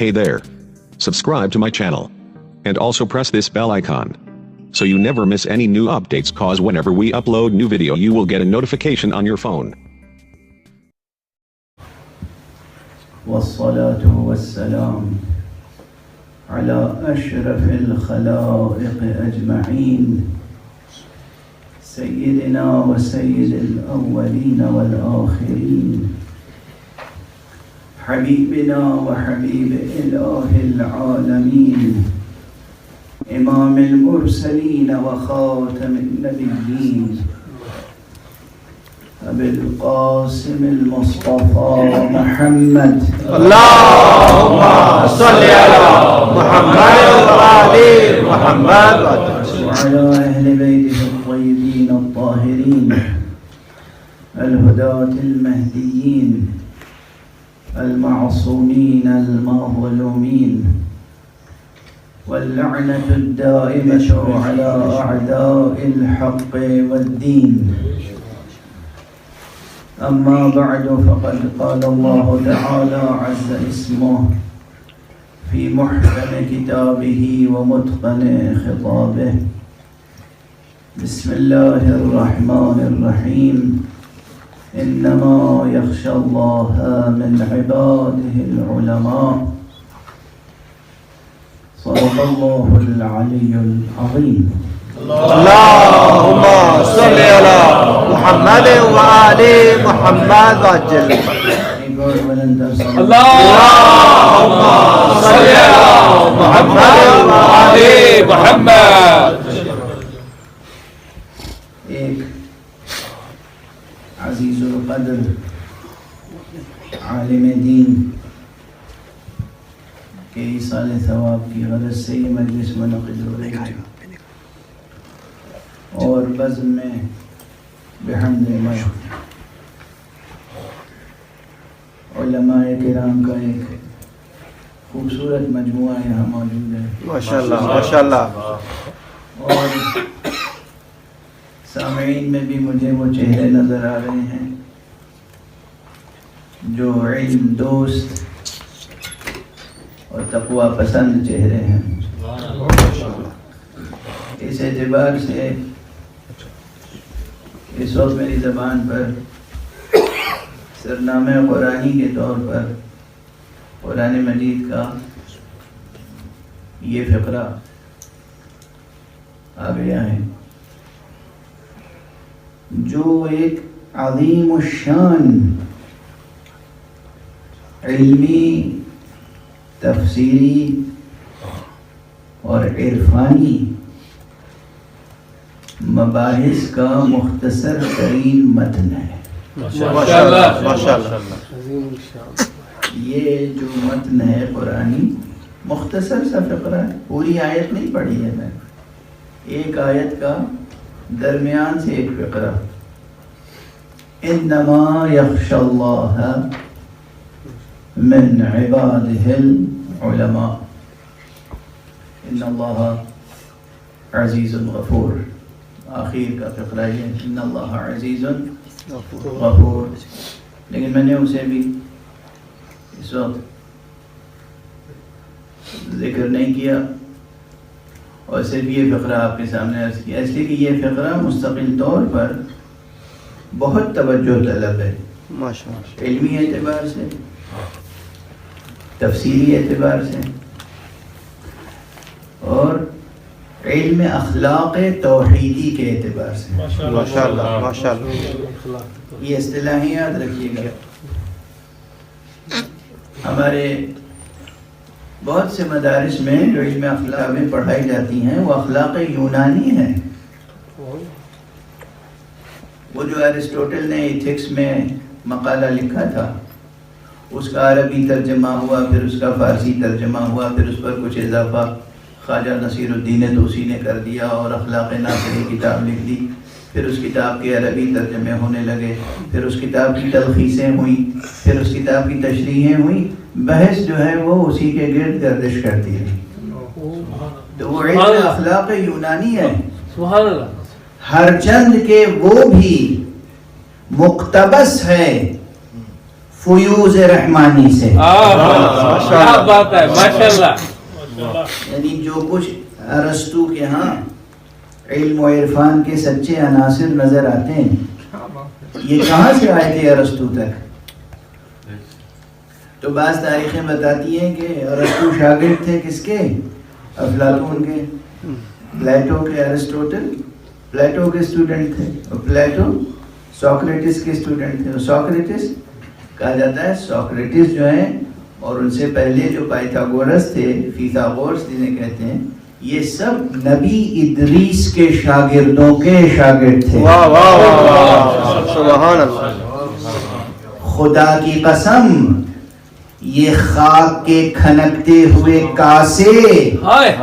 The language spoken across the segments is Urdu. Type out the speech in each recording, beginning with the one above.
Hey there. Subscribe to my channel. And also press this bell icon. So you never miss any new updates, cause whenever we upload new video you will get a notification on your phone. والصلاة والسلام على أشرف الخلائق أجمعين سيدنا وسيد الأولين والآخرين حبيبنا وحبيب إله العالمين إمام المرسلين وخاتم النبيين أبي القاسم المصطفى محمد اللهم صل على محمد وآل محمد وعلى أهل بيته الطيبين الطاهرين الهداة المهديين المعصومين المظلومين واللعنة الدائمة على أعداء الحق والدين. أما بعد فقد قال الله تعالى عز اسمه في محكم كتابه ومتقن خطابه بسم الله الرحمن الرحيم إنما يخشى الله من عباده العلماء صدق الله العلي العظيم. اللهم صل على محمد وآل محمد وجل. اللهم صل على محمد وآل محمد. ایک عزیز القدر عالم دین کے ایصال ثواب کی غرض سے یہ مجلس منعقد ہو رہی ہے اور بزم میں بحمد اللہ علماء کرام کا ایک خوبصورت مجموعہ یہاں موجود ہے ماشاءاللہ ماشاءاللہ. اور سامعین میں بھی مجھے وہ چہرے نظر آ رہے ہیں جو علم دوست اور تقوی پسند چہرے ہیں. اس اعتبار سے اس وقت میری زبان پر سرنامہ قرآنی کے طور پر قرآن مجید کا یہ فقرہ آ گیا ہے جو ایک عظیم الشان علمی تفسیری اور عرفانی مباحث کا مختصر ترین متن ہے. ماشاءاللہ ماشاءاللہ. یہ جو متن ہے قرآنی مختصر سا فقرہ ہے، پوری آیت نہیں پڑھی ہے میں، ایک آیت کا درمیان سے ایک فقرہ. انما یخشی اللہ من عبادہ العلماء ان اللہ عزیز غفور. آخر کا فقرہ یہ ان اللہ عزیز غفور. لیکن میں نے اسے بھی اس وقت ذکر نہیں کیا اور صرف یہ فقرہ آپ کے سامنے عرض کیا، اس لیے کہ یہ فقرہ مستقل طور پر بہت توجہ طلب ہے، علمی اعتبار سے، تفسیری اعتبار سے اور علم اخلاق توحیدی کے اعتبار سے. ماشاءاللہ ماشاءاللہ. یہ اصطلاحیں یاد رکھیے گا. ہمارے بہت سے مدارس میں جو علم اخلاق میں پڑھائی جاتی ہیں وہ اخلاق یونانی ہیں. وہ جو ارسطوٹل نے ایتھکس میں مقالہ لکھا تھا اس کا عربی ترجمہ ہوا، پھر اس کا فارسی ترجمہ ہوا، پھر اس پر کچھ اضافہ خواجہ نصیر الدین توسی نے کر دیا اور اخلاق ناصری کتاب لکھ دی. پھر اس کتاب کے عربی ترجمے ہونے لگے، پھر اس کتاب کی تلخیصیں ہوئیں، پھر اس کتاب کی تشریحیں ہوئیں. بحث جو ہے وہ اسی کے گرد گردش کرتی ہے. تو وہ علم اخلاق یونانی ہے. سبحان اللہ. ہر چند کے وہ بھی مقتبس ہے فیوز رحمانی سے. کیا بات ہے ماشاءاللہ. یعنی جو کچھ ارسطو کے ہاں علم و عرفان کے سچے عناصر نظر آتے ہیں یہ کہاں سے آئے تھے ارسطو تک؟ تو بعض تاریخیں بتاتی ہیں کہ ارسطو شاگرد تھے کس کے؟ افلاطون کے، پلیٹو کے. ارسطوٹل پلیٹو کے اسٹوڈنٹ تھے اور پلیٹو سوکریٹس کے اسٹوڈنٹ تھے. اور سوکریٹس کہا جاتا ہے سوکریٹس جو ہیں اور ان سے پہلے جو پائتھاگورس تھے، فیثاغورس جنہیں کہتے ہیں، یہ سب نبی ادریس کے شاگردوں کے شاگرد تھے. واہ واہ واہ سبحان اللہ. خدا کی قسم یہ خاک کے کھنکتے ہوئے کاسے واہ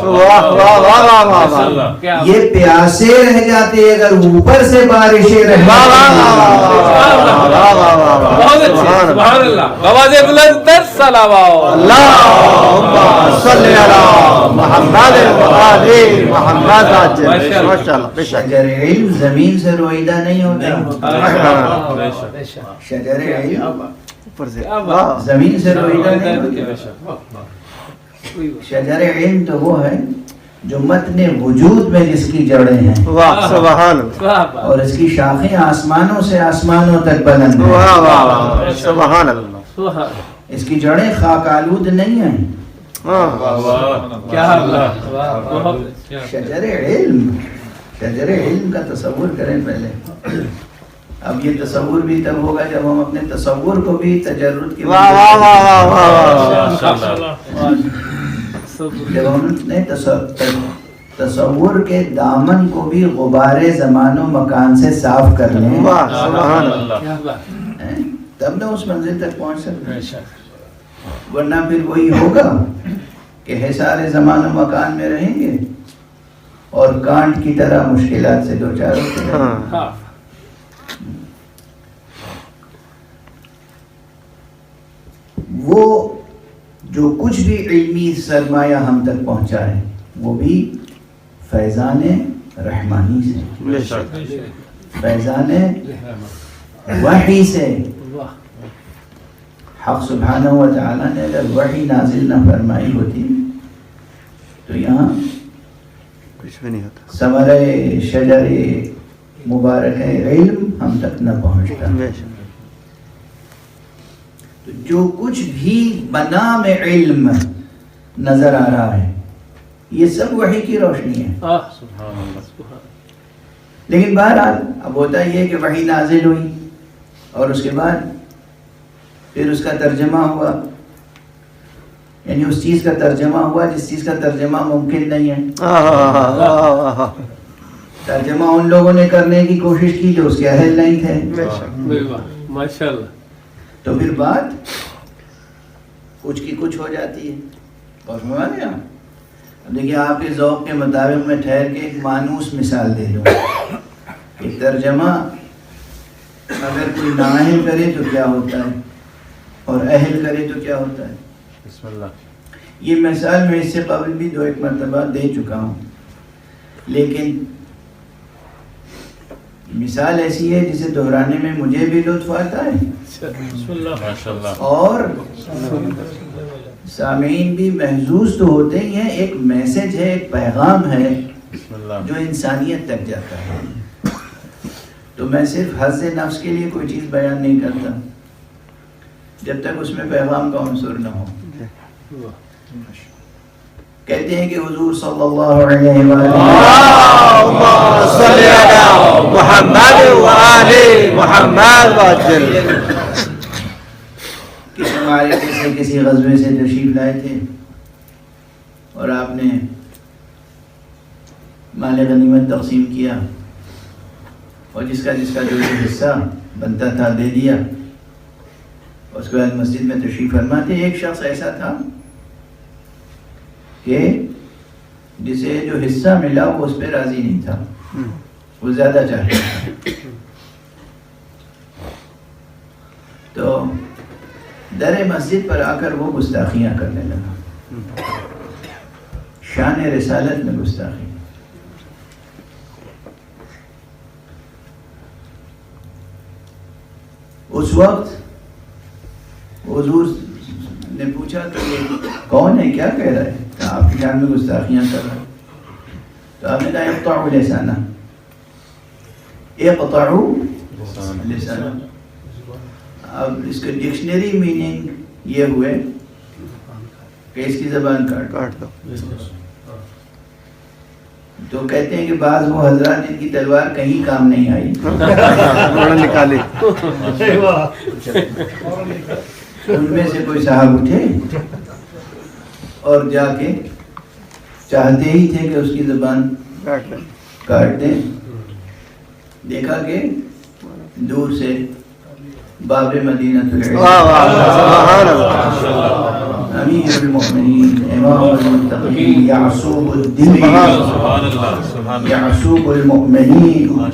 واہ واہ واہ واہ. یہ پیاسے رہ جاتے اگر اوپر سے بارشیں رہ سبحان اللہ. آواز بلند تر صلوات. اللہم صلی علی محمد و آل محمد. ماشاءاللہ. بے شک شجر علم زمین سے روئیدہ نہیں ہوتا. شجر علم اوپر سے زمین سے روئیدہ نہیں ہوتا. شجر علم تو وہ ہے جو متن وجود میں جس کی جڑیں ہیں. واہ سبحان اللہ. اور اس کی شاخیں آسمانوں سے آسمانوں تک بلند ہیں. واہ واہ واہ سبحان اللہ. اس کی جڑیں خاک آلود نہیں ہیں. کیا اللہ. شجر علم کا تصور کریں پہلے. اب یہ تصور بھی تب ہوگا جب ہم اپنے تصور کو بھی تجرد کے واہ واہ واہ واہ واہ. جب ہم اپنے تصور کے دامن کو بھی غبار زمان و مکان سے صاف کر لیں واہ سبحان اللہ. تب نہ اس منزل تک پہنچ سکتے. ورنہ پھر وہی ہوگا کہ حصار زمان و مکان میں رہیں گے اور کانٹ کی طرح مشکلات سے دوچار ہوتے ہیں. وہ جو کچھ بھی علمی سرمایہ ہم تک پہنچا ہے وہ بھی فیضان رحمانی سے، فیضان وحی سے. حق سبحانہ و تعالیٰ نے اگر وحی نازل نہ فرمائی ہوتی تو یہاں کچھ بھی نہیں ہوتا. ثمرہ شجر مبارک علم ہم تک نہ پہنچتا. بے شک. تو جو کچھ بھی بنام علم نظر آ رہا ہے یہ سب وحی کی روشنی ہے. لیکن بہرحال اب ہوتا یہ کہ وحی نازل ہوئی اور اس کے بعد پھر اس کا ترجمہ ہوا، یعنی اس چیز کا ترجمہ ہوا جس چیز کا ترجمہ ممکن نہیں ہے. ترجمہ ان لوگوں نے کرنے کی کوشش کی جو اس کے اہل نہیں تھے. ماشاءاللہ. تو پھر بات کچھ کی کچھ ہو جاتی ہے. اور ہمارے یہاں اب دیکھیے آپ کے ذوق کے مطابق میں ٹھہر کے ایک مانوس مثال دے دوں. ایک ترجمہ اگر کوئی نااہل کرے تو کیا ہوتا ہے اور اہل کرے تو کیا ہوتا ہے. بسم اللہ. یہ مثال میں اس سے قبل بھی 2-1 مرتبہ دے چکا ہوں، لیکن مثال ایسی ہے جسے دہرانے میں مجھے بھی لطف آتا ہے اور سامعین بھی محظوظ تو ہوتے ہی ہیں. ایک میسج ہے، ایک پیغام ہے جو انسانیت تک جاتا ہے. تو میں صرف حظ نفس کے لیے کوئی چیز بیان نہیں کرتا جب تک اس میں پیغام کا عنصر نہ ہو. کہتے ہیں کہ حضور صلی اللہ علیہ وسلم صلی علی محمد و آل محمد کسی معرکے سے کسی غزوے سے تشریف لائے تھے اور آپ نے مال غنیمت تقسیم کیا اور جس کا جو حصہ بنتا تھا دے دیا. اس کے بعد مسجد میں تشریف فرما تھے. ایک شخص ایسا تھا کہ جسے جو حصہ ملا وہ اس پہ راضی نہیں تھا، وہ زیادہ چاہتا تھا. تو در مسجد پر آ کر وہ گستاخیاں کرنے لگا، شان رسالت میں گستاخی. اس وقت حضور نے پوچھا تو یہ کون ہے، کیا کہہ رہا ہے؟ کہ آپ کی جان میں گستاخیاں کر رہا ہے. تو آپ نے کہا اقطعوا لسانہ، اقطعوا لسانہ. اب اس کا ڈکشنری میننگ یہ ہوئے کہ اس کی زبان کاٹ دو. تو کہتے ہیں کہ بعض وہ حضرات جن کی تلوار کہیں کام نہیں آئی نکالی، ان میں سے کوئی صاحب اٹھے اور جا کے چاہتے ہی تھے کہ اس کی زبان کاٹ دیں. دیکھا کہ دور سے باب مدینہ امیر المؤمنین امام المتقین یعصوب الدین یعصوب المؤمنین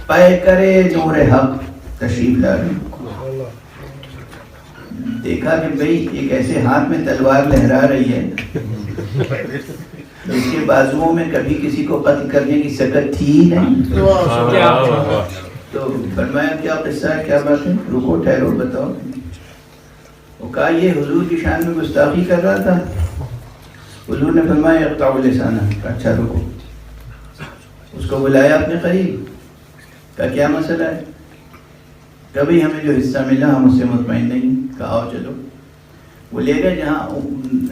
پیکرے نور حق تشریف لائے. دیکھا کہ بھئی ایک ایسے ہاتھ میں تلوار لہرا رہی ہے اس کے بازوؤں میں کبھی کسی کو قتل کرنے کی سکت تھی ہی نہیں. تو فرمایا کیا قصہ ہے، کیا بات ہے؟ رکو ٹھہرو بتاؤ. وہ کہا یہ حضور کی شان میں گستاخی کر رہا تھا. حضور نے فرمایا اقطعوا لسانہ. اچھا رکو. اس کو بلایا اپنے قریب، کہا کیا مسئلہ ہے؟ کبھی ہمیں جو حصہ ملا ہم اس سے مطمئن نہیں. کہا آؤ چلو. وہ لے گئے جہاں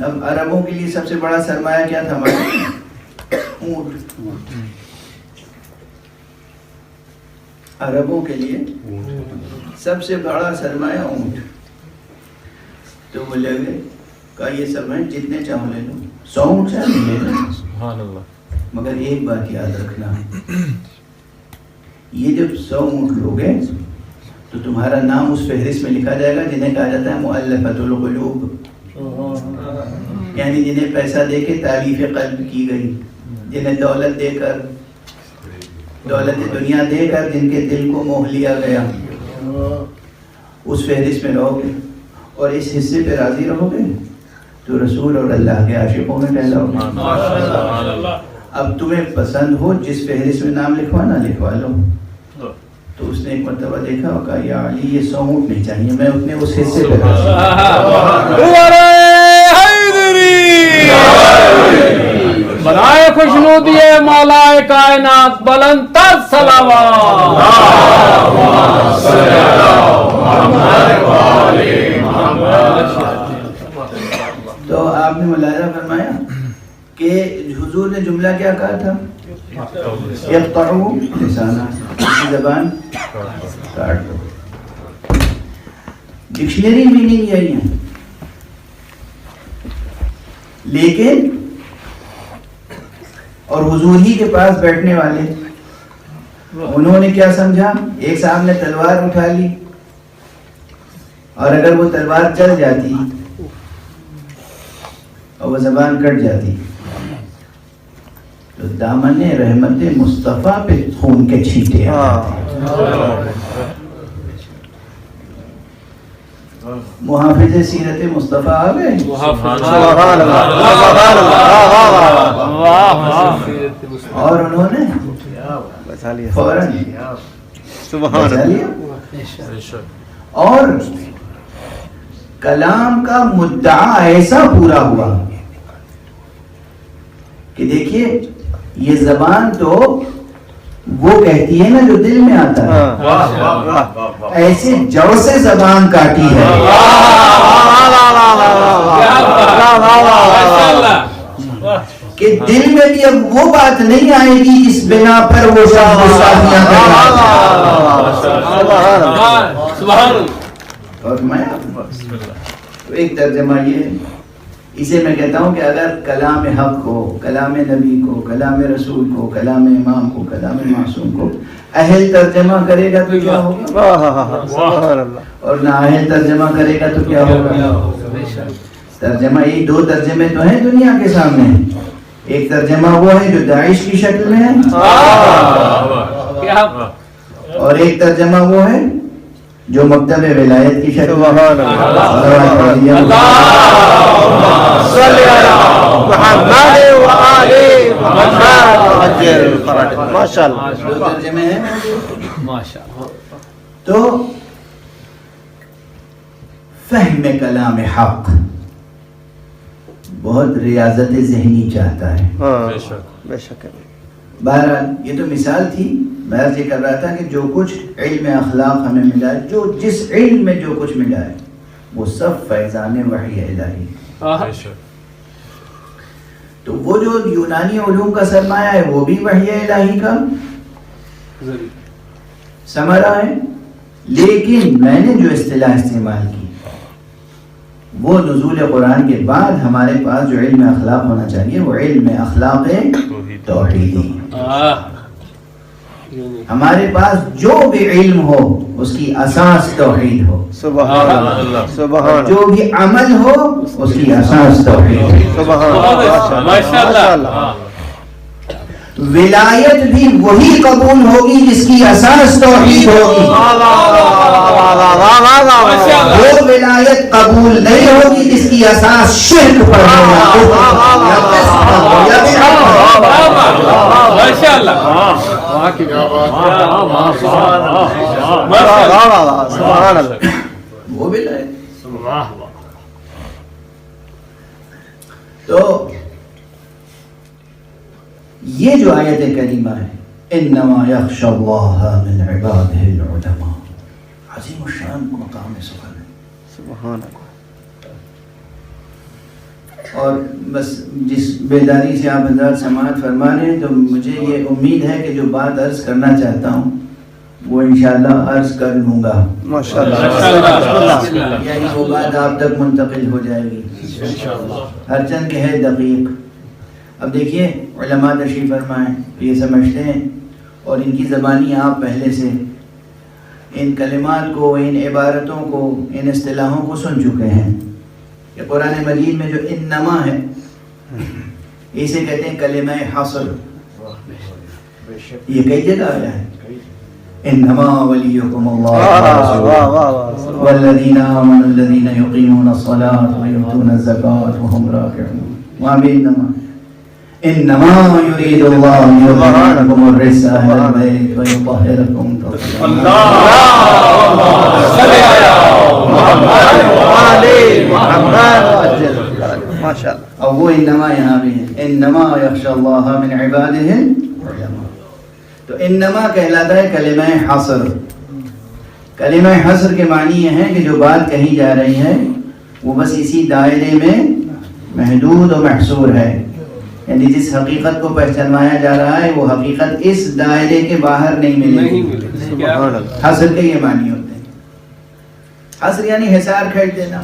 اب عربوں کے لیے سب سے بڑا سرمایہ کیا تھا؟ اونٹ. عربوں کے لیے سب سے بڑا سرمایہ اونٹ. تو وہ لے گئے، کہا یہ سب ہیں جتنے چاہو لے لو، 100 اونٹ چاہے لے لو، مگر ایک بات یاد رکھنا، یہ جب 100 اونٹ لوگے تو تمہارا نام اس فہرست میں لکھا جائے گا جنہیں کہا جاتا ہے مؤلفۃ القلوب، یعنی جنہیں پیسہ دے کے تالیف قلب کی گئی، جنہیں دولت دے کر، دولت دنیا دے کر جن کے دل کو موہ لیا گیا، اس فہرست میں رہو گے اور اس حصے پہ راضی رہو گے تو رسول اور اللہ کے عاشقوں میں کہلاؤ گے. اب تمہیں پسند ہو جس فہرست میں نام لکھوانا لکھوا لو. تو اس نے ایک مرتبہ دیکھا اور کہا یا علی یہ 100 اونٹ نہیں چاہیے، میں اتنے اس حصے پہ بنائے خوشنودی مولا کائنات بلند تر صلوات. تو آپ نے ملاحظہ فرمایا کہ حضور نے جملہ کیا کہا تھا؟ یقطعوا لسانہ، زبان کاٹ دو. ڈکشنری میننگ یہی ہے. لیکن اور حضور ہی کے پاس بیٹھنے والے انہوں نے کیا سمجھا؟ ایک صاحب نے تلوار اٹھا لی اور اگر وہ تلوار چل جاتی اور وہ زبان کٹ جاتی تو دامن رحمت مصطفیٰ پہ خون کے چھینٹے محافظ سیرت مصطفیٰ آ گئے. اور انہوں نے فوراً بچا لیا. اور کلام کا مدعا ایسا پورا ہوا کہ دیکھیے یہ زبان تو وہ کہتی ہے نا جو دل میں آتا ہے، ایسے جڑ سے زبان کاٹی ہے کہ دل میں بھی اب وہ بات نہیں آئے گی جس بنا پر وہ گستاخیاں کر رہا ہے. اور میں ایک ترجمہ یہ ہے، اسے میں کہتا ہوں کہ اگر کلام حق کو، کلام نبی کو، کلام رسول کو، کلام امام کو، کلام معصوم کو اہل ترجمہ کرے گا تو کیا ہوگا، اور نہ اہل ترجمہ کرے گا تو کیا ہوگا. ترجمہ یہ 2 ترجمے تو ہیں دنیا کے سامنے. ایک ترجمہ وہ ہے جو داعش کی شکل میں ہے، اور ایک ترجمہ وہ ہے جو مکتب ولایت کی شکل میں ہے. تو فہم کلام حق بہت ریاضت ذہنی چاہتا ہے. بے شک. بہرحال یہ تو مثال تھی. میں یہ کر رہا تھا کہ جو کچھ علم اخلاق ہمیں ملا ہے, جو جس علم میں جو کچھ ملا ہے وہ سب فیضان وحی الہی. تو وہ جو یونانی علوم کا سرمایہ ہے وہ بھی وحی الہی کا ثمرہ ہے. لیکن میں نے جو اصطلاح استعمال کی وہ نزول قرآن کے بعد ہمارے پاس جو علم اخلاق ہونا چاہیے وہ علم اخلاق توحیدی. ہمارے پاس جو بھی علم ہو اس کی اساس توحید ہو. سبحان اللہ. سبحان. جو بھی عمل ہو اس کی اساس توحید ہو. سبحان. ماشاءاللہ. ولایت بھی وہی قبول ہوگی جس کی اساس توحید ہوگی. وہ ولایت قبول نہیں ہوگی جس کی اساس شرک پر وہ ولایت. تو یہ جو آیت کریمہ ہے انما یخشی اللہ من عبادہ العلماء, عظیم الشان مقام سخن ہے. سبحان. اور بس جس بیداری سے آپ حضرات سماعت فرما رہے ہیں تو مجھے یہ امید ہے کہ جو بات عرض کرنا چاہتا ہوں وہ انشاءاللہ عرض کر لوں گا. ماشاءاللہ. یعنی وہ بات آپ تک منتقل ہو جائے گی ہر چند کہ ہے دقیق. اب دیکھیے علماء تشریف فرمائیں یہ سمجھتے ہیں اور ان کی زبانی آپ پہلے سے ان کلمات کو, ان عبارتوں کو, ان اصطلاحوں کو سن چکے ہیں کہ قرآن مجید میں جو انما ہے اسے کہتے ہیں کلمہ حصر. یہ کئی جگہ آیا ہے. انما ولیکم اللہ والذین آمنوا الذین یقیمون الصلاة ویؤتون الزکاة وهم راکعون. وہاں بھی انما یرید اللہ یذہبعنکم الرجس اہل البیت ویطہرکم تطہیرا. اللهم صل علی محمد وعلی محمد. ماشاءاللہ. اور وہ انما یہاں بھی ہے انما یخشی اللہ من عبادہ العلماء. تو انما کہلاتا ہے کلمہ حصر. کلمہ حصر کے معنی یہ ہے کہ جو بات کہی جا رہی ہے وہ بس اسی دائرے میں محدود و محصور ہے. یعنی جس حقیقت کو پہچانوایا جا رہا ہے وہ حقیقت اس دائرے کے باہر نہیں ملے گی. حصر کے یہ معنی ہوتے ہیں. حصر یعنی حصار کھینچ دینا,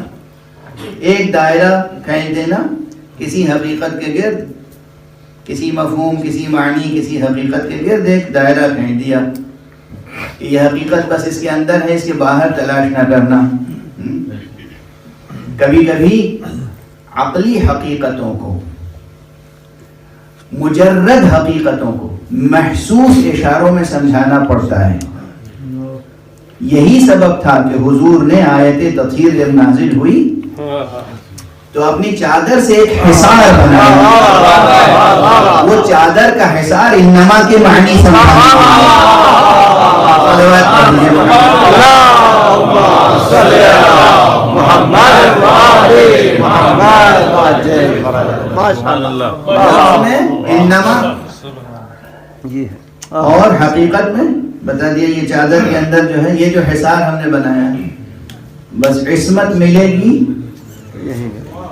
ایک دائرہ کھینچ دینا کسی حقیقت کے گرد, کسی مفہوم, کسی معنی, کسی حقیقت کے گرد ایک دائرہ کھینچ دیا. یہ حقیقت بس اس کے اندر ہے, اس کے باہر تلاش نہ کرنا. کبھی کبھی عقلی حقیقتوں کو, مجرد حقیقتوں کو محسوس اشاروں میں سمجھانا پڑتا ہے. یہی سبب تھا کہ حضور نے آیت تطہیر جب نازل ہوئی تو اپنی چادر سے ایک حصار بنایا. وہ چادر کا حصار انما کے معنی انما اور حقیقت میں بتا دیا. یہ چادر کے اندر جو ہے یہ جو حصار ہم نے بنایا بس عصمت ملے گی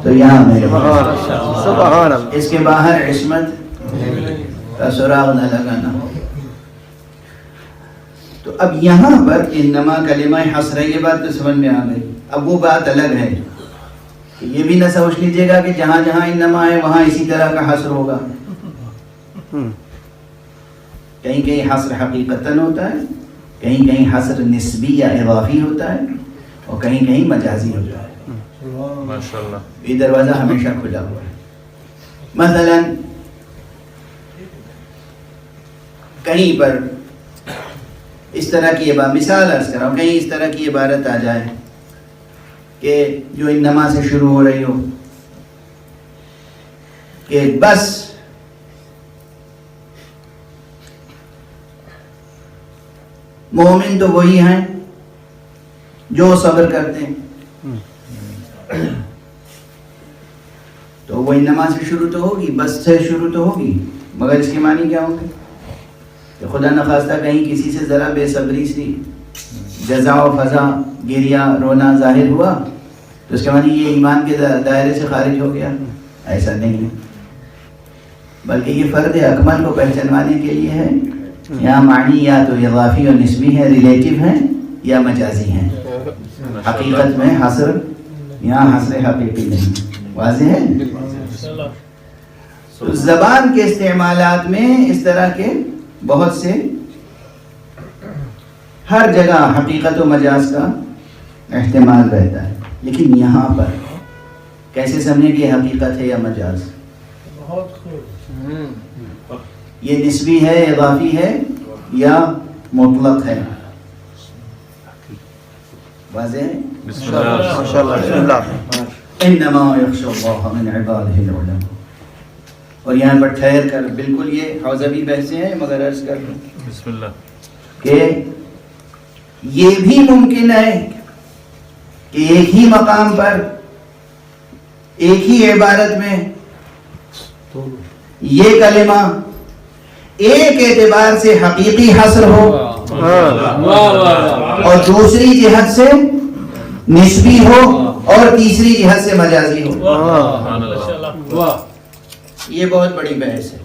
تو یہاں میرے سبحان اللہ. اس کے باہر عصمت کا سراغ نہ لگانا. تو اب یہاں پر انما کلمہ حصر ہے, یہ بات تو سمجھ میں آ گئی. اب وہ بات الگ ہے, یہ بھی نہ سمجھ لیجیے گا کہ جہاں جہاں انما ہے وہاں اسی طرح کا حصر ہوگا. کہیں کہیں حصر حقیقتاً ہوتا ہے, کہیں کہیں حصر نسبی یا اضافی ہوتا ہے, اور کہیں کہیں مجازی ہوتا ہے. ماشاءاللہ. یہ دروازہ ہمیشہ کھلا ہوا ہے. مثلا کہیں پر اس طرح کی مثال عرض کر رہا ہوں, کہیں اس طرح کی عبارت آ جائے کہ جو انما سے شروع ہو رہی ہو کہ بس مومن تو وہی ہیں جو صبر کرتے ہیں, تو وہ انما سے شروع تو ہوگی, بس سے شروع تو ہوگی, مگر اس کے معنی کیا ہوں گے کہ خدا نخواستہ کہیں کسی سے ذرا بے صبری سی جزا و فضا, گریا رونا ظاہر ہوا تو اس کے معنی یہ ایمان کے دائرے سے خارج ہو گیا. ایسا نہیں ہے, بلکہ یہ فرد اکمل کو پہچانوانے کے لیے ہے. یہاں معنی یا تو اضافی اور نسبی ہے, ریلیٹیو ہیں یا مجازی ہیں. حقیقت میں حصر, یہاں حصر حقیقی نہیں. واضح ہے؟ تو زبان کے استعمالات میں اس طرح کے بہت سے, ہر جگہ حقیقت و مجاز کا احتمال رہتا ہے, لیکن یہاں پر کیسے سمجھیں کہ یہ حقیقت ہے یا مجاز؟ یہ نسبی ہے, اضافی ہے یا مطلق ہے؟ واضح ہے؟ انما یخشی اللہ من عبادہ العلماء. اور یہاں پر ٹھہر کر بالکل یہ حوزوی بحثیں ہیں, مگر عرض کر لوں بسم اللہ کہ یہ بھی ممکن ہے کہ ایک ہی مقام پر ایک ہی عبارت میں یہ کلمہ ایک اعتبار سے حقیقی حصر ہو اور دوسری جہت سے نسبی ہو اور تیسری جہت سے مجازی ہو. یہ بہت بڑی بحث ہے,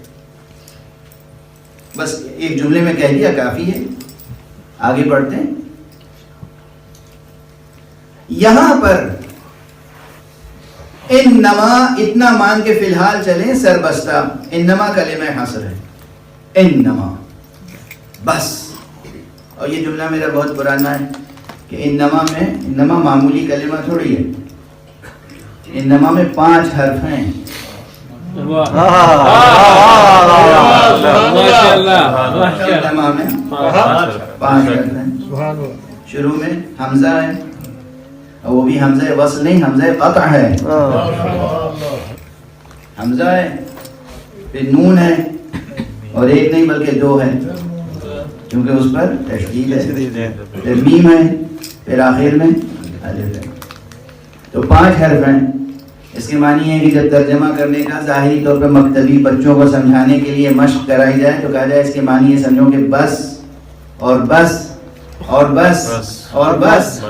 بس ایک جملے میں کہہ دیا کافی ہے. آگے بڑھتے ہیں. یہاں پر انما اتنا مان کے فی الحال چلیں سربستہ, انما کلمہ حصر ہے, انما بس. اور یہ جملہ میرا بہت پرانا ہے کہ انما معمولی کلمہ تھوڑی ہے, انما میں 5 حرف ہیں. انما میں 5 حرف ہیں. شروع میں حمزہ ہے, اور وہ بھی حمزہ وصل نہیں, حمزہ قطع ہے. حمزہ ہے, پھر نون ہے, اور ایک نہیں بلکہ 2 ہے کیونکہ اس پر تشدید ہے. پھر میم ہے, پھر آخر میں الف ہے. تو 5 حرف ہیں. اس کے معنی ہے کہ جب ترجمہ کرنے کا ظاہری طور پر مکتبی بچوں کو سمجھانے کے لیے مشق کرائی جائے تو کہا جائے اس کے معنی یہ سمجھو کہ بس اور بس اور بس اور بس,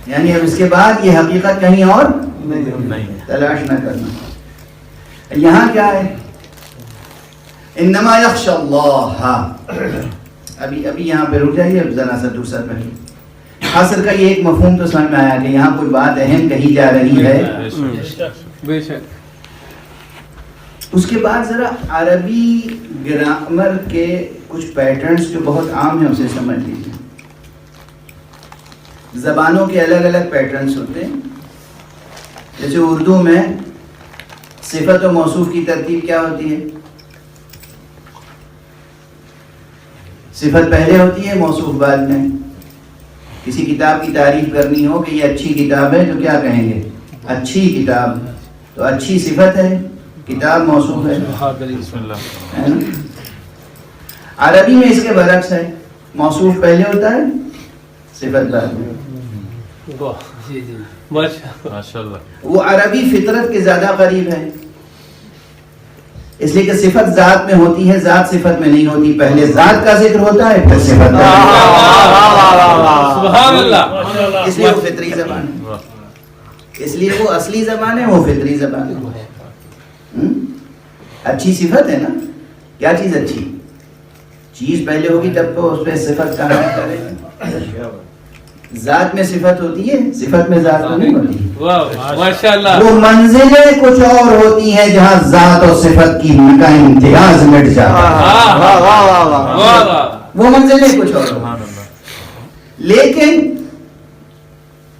یعنی اب اس کے بعد یہ حقیقت کہیں اور تلاش نہ کرنا. یہاں کیا ہے؟ انما یخشی اللہ. ابھی یہاں پہ رک جائیے, اب ذرا سا دوسرا پہلے. حصر کا یہ ایک مفہوم تو سمجھ میں آیا کہ یہاں کوئی بات اہم کہی جا رہی ہے. اس کے بعد ذرا عربی گرامر کے کچھ پیٹرنز جو بہت عام ہیں اسے سمجھ لیجیے. زبانوں کے الگ الگ پیٹرنز ہوتے ہیں. جیسے اردو میں صفت و موصوف کی ترتیب کیا ہوتی ہے؟ صفت پہلے ہوتی ہے, موصوف بعد میں. کسی کتاب کی تعریف کرنی ہو کہ یہ اچھی کتاب ہے تو کیا کہیں گے؟ اچھی کتاب. تو اچھی صفت ہے, کتاب موصوف ہے. عربی میں اس کے برعکس ہے, موصوف پہلے ہوتا ہے, صفت بعد میں. وہ عربی فطرت کے زیادہ قریب ہے, اس لیے کہ صفت ذات میں ہوتی ہے, ذات صفت میں نہیں ہوتی. پہلے ذات کا ذکر ہوتا ہے پھر صفت کا. سبحان اللہ. اس لیے وہ فطری زبان ہے, اس لیے وہ اصلی زبان ہے, وہ فطری زبان ہے. اچھی صفت ہے نا. کیا چیز اچھی؟ چیز پہلے ہوگی تب تو اس پہ صفت کا نام کرے. ذات میں صفت ہوتی ہے, صفت میں ذات تو نہیں ہوتی. ماشاءاللہ. وہ منزلیں کچھ اور ہوتی ہیں جہاں ذات اور صفت کی کا امتیاز مٹ جاتا ہے. وہ منزلیں کچھ اور ہوتی ہیں. لیکن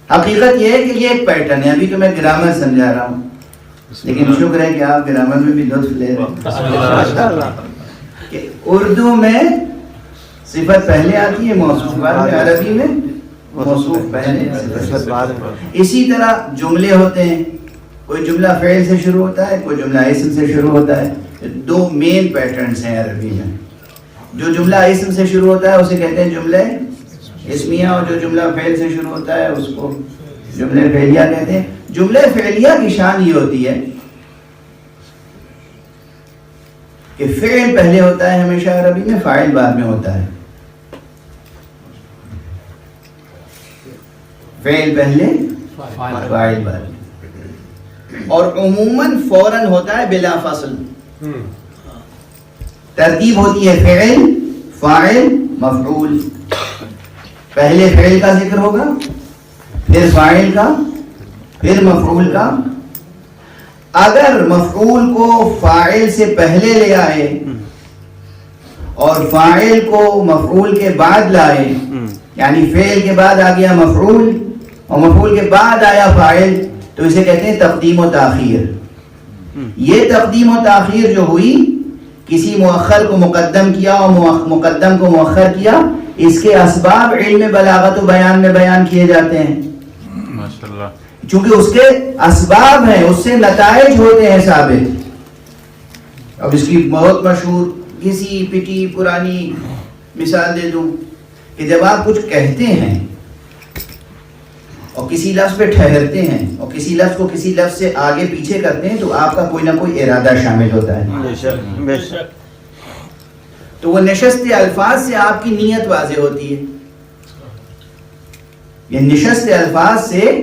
حقیقت یہ ہے کہ یہ ایک پیٹرن ہے. ابھی تو میں گرامر سمجھا رہا ہوں, لیکن شکر ہے کہ آپ گرامر میں بھی لطف لے رہے ہیں. کہ اردو میں صفت پہلے آتی ہے, موصوف بعد میں. عربی میں موصوف پہلے, صفت بعد میں. اسی طرح جملے ہوتے ہیں. کوئی جملہ فعل سے شروع ہوتا ہے, کوئی جملہ اسم سے شروع ہوتا ہے. 2 مین پیٹرنز ہیں عربی میں. جو جملہ اسم سے شروع ہوتا ہے اسے کہتے ہیں جملہ اسمیہ اور جو جملہ فعل سے شروع ہوتا ہے اس کو جملے فعلیہ کہتے ہیں. جملے فعلیہ کی شان یہ ہوتی ہے کہ فعل پہلے ہوتا ہے ہمیشہ عربی میں, فاعل بعد میں ہوتا ہے. فعل پہلے فاعل بعد میں, اور عموماً فوراً ہوتا ہے بلا فصل. ترتیب ہوتی ہے فعل فاعل مفعول. پہلے فعل کا ذکر ہوگا, پھر فاعل کا, پھر مفعول کا. اگر مفعول کو فاعل سے پہلے لے آئے اور فاعل کو مفعول کے بعد لائے, یعنی فعل کے بعد آ گیا مفعول اور مفعول کے بعد آیا فاعل, تو اسے کہتے ہیں تقدیم و تاخیر. یہ تقدیم و تاخیر جو ہوئی, کسی مؤخر کو مقدم کیا اور مقدم کو مؤخر کیا, اس کے اسباب علم بلاغت و بیان میں بیان کیے جاتے ہیں. ماشاءاللہ. چونکہ اس کے اسباب ہیں, اس سے نتائج ہوتے ہیں ثابت. اب اس کی بہت مشہور کسی پٹی پرانی مثال دے دوں کہ جب آپ کچھ کہتے ہیں اور کسی لفظ پہ ٹھہرتے ہیں اور کسی لفظ کو کسی لفظ سے آگے پیچھے کرتے ہیں, تو آپ کا کوئی نہ کوئی ارادہ شامل ہوتا ہے. تو وہ نشست الفاظ سے آپ کی نیت واضح ہوتی ہے. یہ نشست الفاظ سے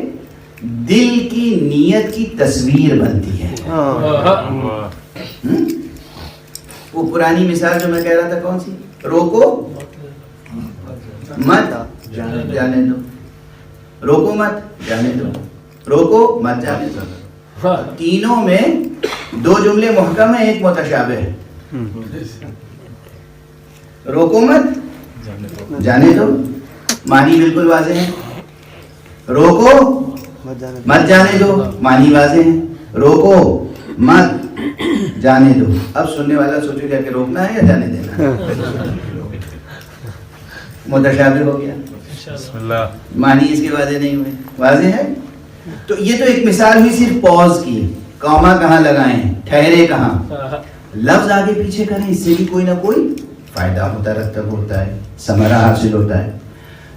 دل کی نیت کی تصویر بنتی ہے. وہ پرانی مثال جو میں کہہ رہا تھا کون سی, روکو مت جانے دو, روکو مت جانے دو, روکو مت جانے دو. تینوں میں دو جملے محکم ہیں, ایک متشابہ ہے. روکو مت جانے دو معنی بالکل واضح ہے, روکو مت جانے دو معنی واضح ہے, روکو مت جانے دو. اب سننے والا سوچے گا کہ روکنا ہے یا جانے دینا ہے. متشابہ ہو گیا, معنی اس کے واضح نہیں ہوئے. واضح ہے. تو یہ تو ایک مثال ہوئی صرف پوز کی, کاما کہاں لگائیں, ٹھہرے کہاں, لفظ آگے پیچھے کریں, اس سے بھی کوئی نہ کوئی فائدہ مترتب ہوتا ہے, ثمرہ حاصل ہوتا ہے.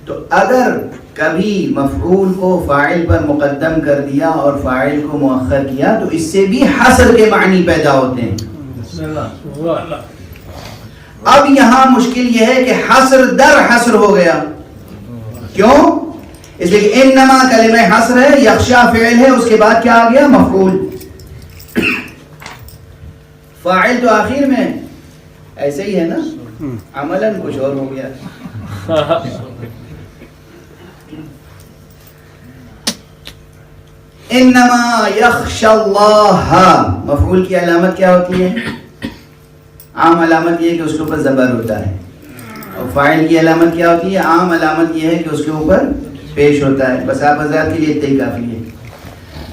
تو اگر کبھی مفعول کو فاعل پر مقدم کر دیا اور فاعل کو مؤخر کیا, تو اس سے بھی حصر کے معنی پیدا ہوتے ہیں. اب یہاں مشکل یہ ہے کہ حصر در حصر ہو گیا. کیوں؟ اس لیے کہ انما کلمہ حصر ہے, یخشا فعل ہے, اس کے بعد کیا آ گیا مفعول. فاعل تو آخر میں ایسے ہی ہے نا, عملاً کچھ اور ہو گیا. انما یخشى اللہ, مفعول کی علامت کیا ہوتی ہے؟ عام علامت یہ ہے کہ اس کے اوپر زبر ہوتا ہے. اور فاعل کی علامت کیا ہوتی ہے؟ عام علامت یہ ہے کہ اس کے اوپر پیش ہوتا ہے. بس آپ حضرات کے لیے اتنا ہی کافی ہے.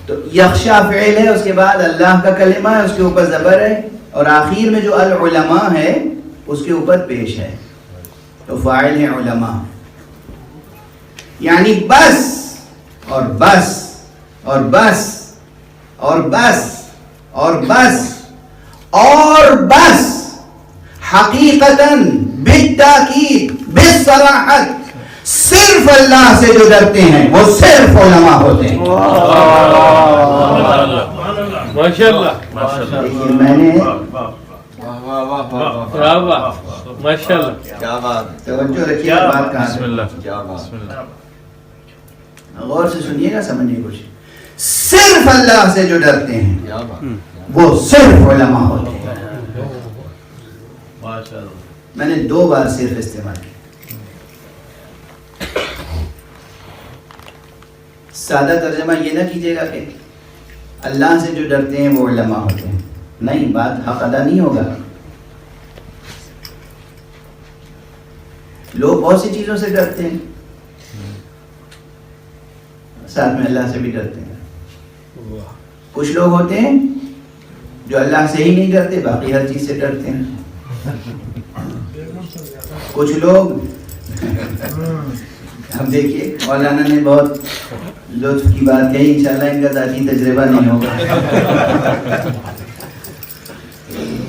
تو یخشا فعل ہے, اس کے بعد اللہ کا کلمہ ہے, اس کے اوپر زبر ہے, اور آخر میں جو العلماء ہے اس کے اوپر پیش ہے, تو فاعل ہے علماء. یعنی بس اور بس اور بس اور بس اور بس اور بس, حقیقتاً بالتاکید بالصراحت صرف اللہ سے جو ڈرتے ہیں وہ صرف علماء ہوتے ہیں. ماشاءاللہ. دیکھیے میں نے توجہ رکھیے بات کہاں سے, غور سے سنیے گا, سمجھیے کچھ. صرف اللہ سے جو ڈرتے ہیں وہ صرف علماء ہوتے ہیں. میں نے 2 بار صرف استعمال کیا. سادہ ترجمہ یہ نہ کیجیے گا کہ اللہ سے جو ڈرتے ہیں وہ علماء ہوتے ہیں. نہیں, بات حق ادا نہیں ہوگا. لوگ بہت سی چیزوں سے ڈرتے ہیں, ساتھ میں اللہ سے بھی ڈرتے ہیں. کچھ لوگ ہوتے ہیں جو اللہ سے ہی نہیں ڈرتے, باقی ہر چیز سے ڈرتے ہیں. کچھ لوگ, اب دیکھیے مولانا نے بہت لطف کی بات کہی, انشاءاللہ ان کا ذاتی تجربہ نہیں ہوگا.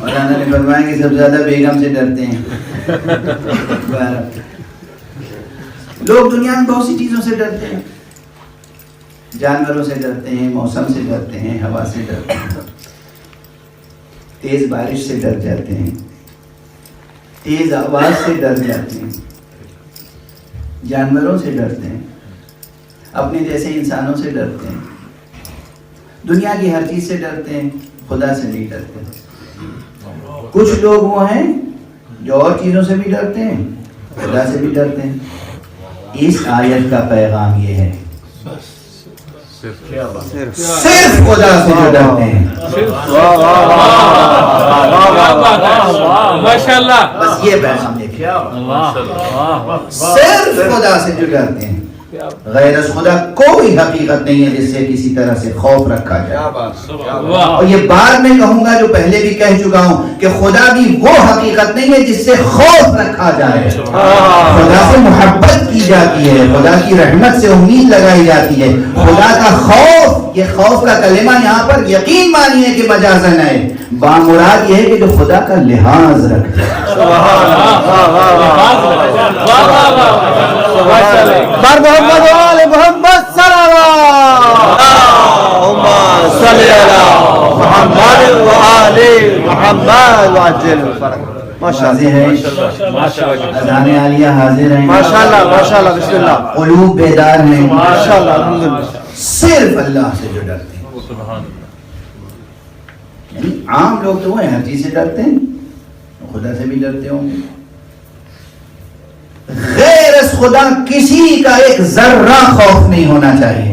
مولانا نے فرمایا کہ سب زیادہ بیگم سے ڈرتے ہیں. لوگ دنیا میں بہت سی چیزوں سے ڈرتے ہیں، جانوروں سے ڈرتے ہیں، موسم سے ڈرتے ہیں، ہوا سے ڈرتے ہیں، تیز بارش سے ڈر جاتے ہیں، تیز آواز سے ڈر جاتے ہیں، جانوروں سے ڈرتے ہیں، اپنے جیسے انسانوں سے ڈرتے ہیں، دنیا کی ہر چیز سے ڈرتے ہیں، خدا سے نہیں ڈرتے۔ کچھ لوگ وہ ہیں جو اور چیزوں سے بھی ڈرتے ہیں، خدا سے بھی ڈرتے ہیں۔ اس آیت کا پیغام یہ ہے صرف خدا سے جو ڈرتے ہیں، ماشاءاللہ، بس یہ پیغام دیکھیں، صرف خدا سے جو ڈرتے ہیں، غیر از خدا کوئی حقیقت نہیں ہے جس سے کسی طرح سے خوف رکھا جائے۔ اور یہ بعد میں کہوں گا جو پہلے بھی کہہ چکا ہوں کہ خدا بھی وہ حقیقت نہیں ہے جس سے خوف رکھا جائے۔ خدا سے محبت کی جاتی ہے، خدا کی رحمت سے امید لگائی جاتی ہے۔ خدا کا خوف، یہ خوف کا کلمہ یہاں پر یقین مانیے کہ مجازن ہے، بامراد یہ ہے کہ جو خدا کا لحاظ رکھتا ہے۔ محمد وآل محمد صلی اللہ محمد وآل محمد وعجل فرق۔ اذان عالیہ حاضر ہیں، ماشاءاللہ ماشاءاللہ، بسم اللہ، قلوب بیدار ہیں، ماشاءاللہ، الحمدللہ۔ صرف اللہ سے جو ڈرتے ہیں۔ یعنی عام لوگ تو وہ ہر چیز سے ڈرتے ہیں، خدا سے بھی ڈرتے ہوں گے۔ غیر از خدا کسی کا ایک ذرہ خوف نہیں ہونا چاہیے،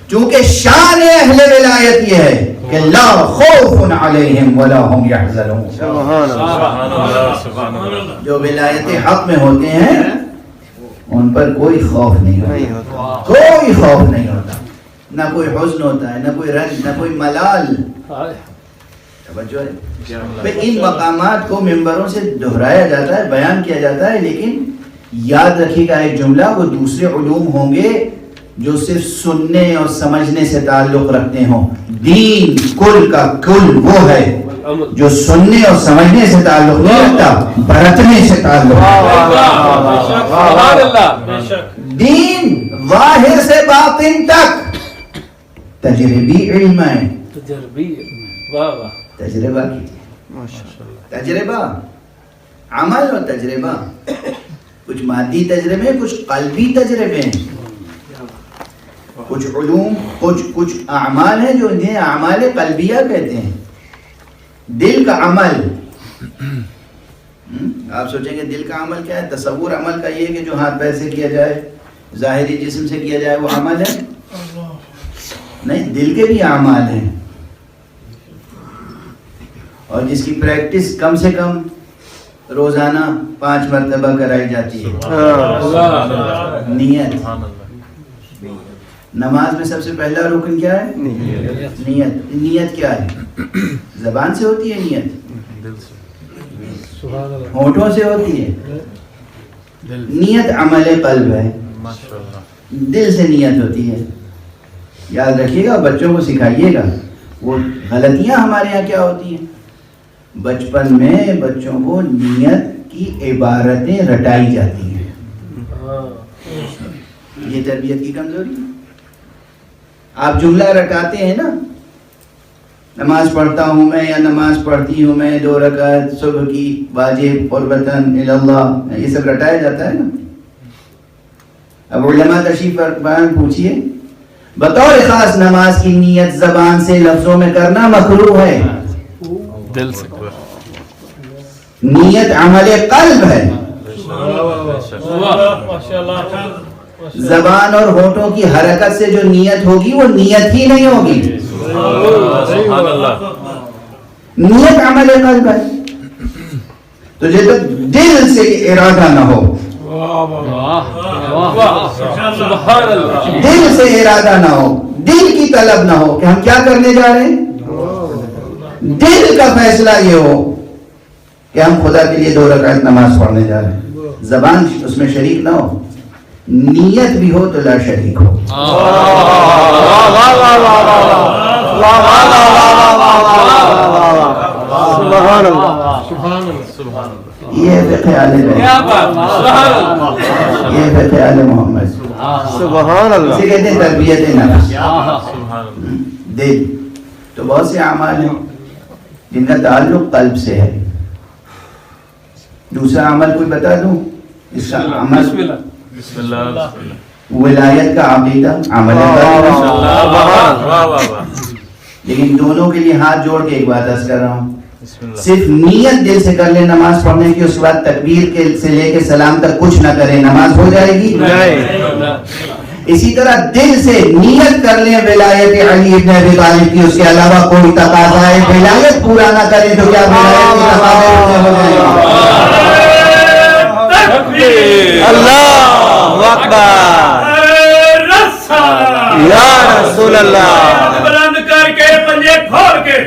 چونکہ شان اہل ولایت یہ ہے کہ لا خوف علیہم ولا هم یحزنون۔ جو ولایت حق میں ہوتے ہیں ان پر کوئی خوف نہیں ہوتا، کوئی خوف نہیں ہوتا، نہ کوئی حزن ہوتا ہے، نہ کوئی رنج، نہ کوئی ملال۔ توجہ ہے، پھر ان مقامات کو ممبروں سے دہرایا جاتا ہے، بیان کیا جاتا ہے، لیکن یاد رکھیے گا ایک جملہ، وہ دوسرے علوم ہوں گے جو صرف سننے اور سمجھنے سے تعلق رکھتے ہوں۔ دین کل کا کل وہ ہے جو سننے اور سمجھنے سے تعلق نہیں رکھتا، برتنے سے تعلق رکھتا۔ دین ظاہر سے باطن تک تجربی علم ہے، تجربہ کیجیے، تجربہ، عمل اور تجربہ، کچھ مادی تجربے، کچھ قلبی تجربے ہیں، کچھ علوم، کچھ اعمال ہیں جو انہیں اعمال قلبیہ کہتے ہیں، دل کا عمل۔ آپ سوچیں گے دل کا عمل کیا ہے؟ تصور عمل کا یہ کہ جو ہاتھ پیر سے کیا جائے، ظاہری جسم سے کیا جائے وہ عمل ہے؟ نہیں، دل کے بھی اعمال ہیں، اور جس کی پریکٹس کم سے کم روزانہ 5 مرتبہ کرائی جاتی ہے۔ نیت، نماز میں سب سے پہلا رکن کیا ہے؟ نیت۔ نیت کیا ہے؟ زبان سے ہوتی ہے نیت، ہونٹوں سے ہوتی ہے؟ نیت عمل قلب ہے، دل سے نیت ہوتی ہے۔ یاد رکھیے گا، بچوں کو سکھائیے گا۔ وہ غلطیاں ہمارے یہاں کیا ہوتی ہیں، بچپن میں بچوں کو نیت کی عبارتیں رٹائی جاتی ہیں، یہ تربیت کی کمزوری ہے۔ آپ جملہ رٹاتے ہیں نا، نماز پڑھتا ہوں میں یا نماز پڑھتی ہوں میں 2 رکعت صبح کی واجب قربتاً اللہ، یہ سب رٹایا جاتا ہے نا۔ اب علماء تشریف فرمان پوچھئے، بطور خاص نماز کی نیت زبان سے لفظوں میں کرنا مکروہ ہے، دل سے نیت عمل قلب ہے، زبان اور ہونٹوں کی حرکت سے جو نیت ہوگی وہ نیت ہی نہیں ہوگی، نیت عمل قلب ہے۔ تو جب تک دل سے ارادہ نہ ہو، دل سے ارادہ نہ ہو، دل کی طلب نہ ہو کہ ہم کیا کرنے جا رہے ہیں، دل کا فیصلہ یہ ہو کہ ہم خدا کے لیے 2 رکعت نماز پڑھنے جا رہے ہیں، زبان اس میں شریک نہ ہو، نیت بھی ہو تو لا شریک ہو۔ سبحان اللہ، سبحان اللہ۔ یہ ہے فقہ آل بیت، کیا بات، سبحان اللہ، یہ ہے فقہ آل محمد، سبحان اللہ. اسے کہتے ہیں تربیت نفس. دل تو بہت سے اعمال ہیں جن کا تعلق قلب سے ہے. دوسرا عمل کوئی بتا دوں؟ اس کا عمل بسم اللہ، ولایت کا عقیدہ عمل قلب ہے. لیکن دونوں کے لیے ہاتھ جوڑ کے ایک بات عرض کر رہا ہوں، صرف نیت دل سے کر لے نماز پڑھنے کی، اس کے بعد تکبیر کے سے لے کے سلام تک کچھ نہ کرے، نماز ہو جائے گی؟ اسی طرح دل سے نیت کر لیں ولایت علی ابن ابی طالب کی، اس کے علاوہ کوئی تقاضا ہے ولایت پورا نہ کریں تو کیا ولایت کی تقاضے پورے ہو جائیں گے؟ اللہ اکبر یا رسول اللہ. بلند کر کے پنجے کھول کے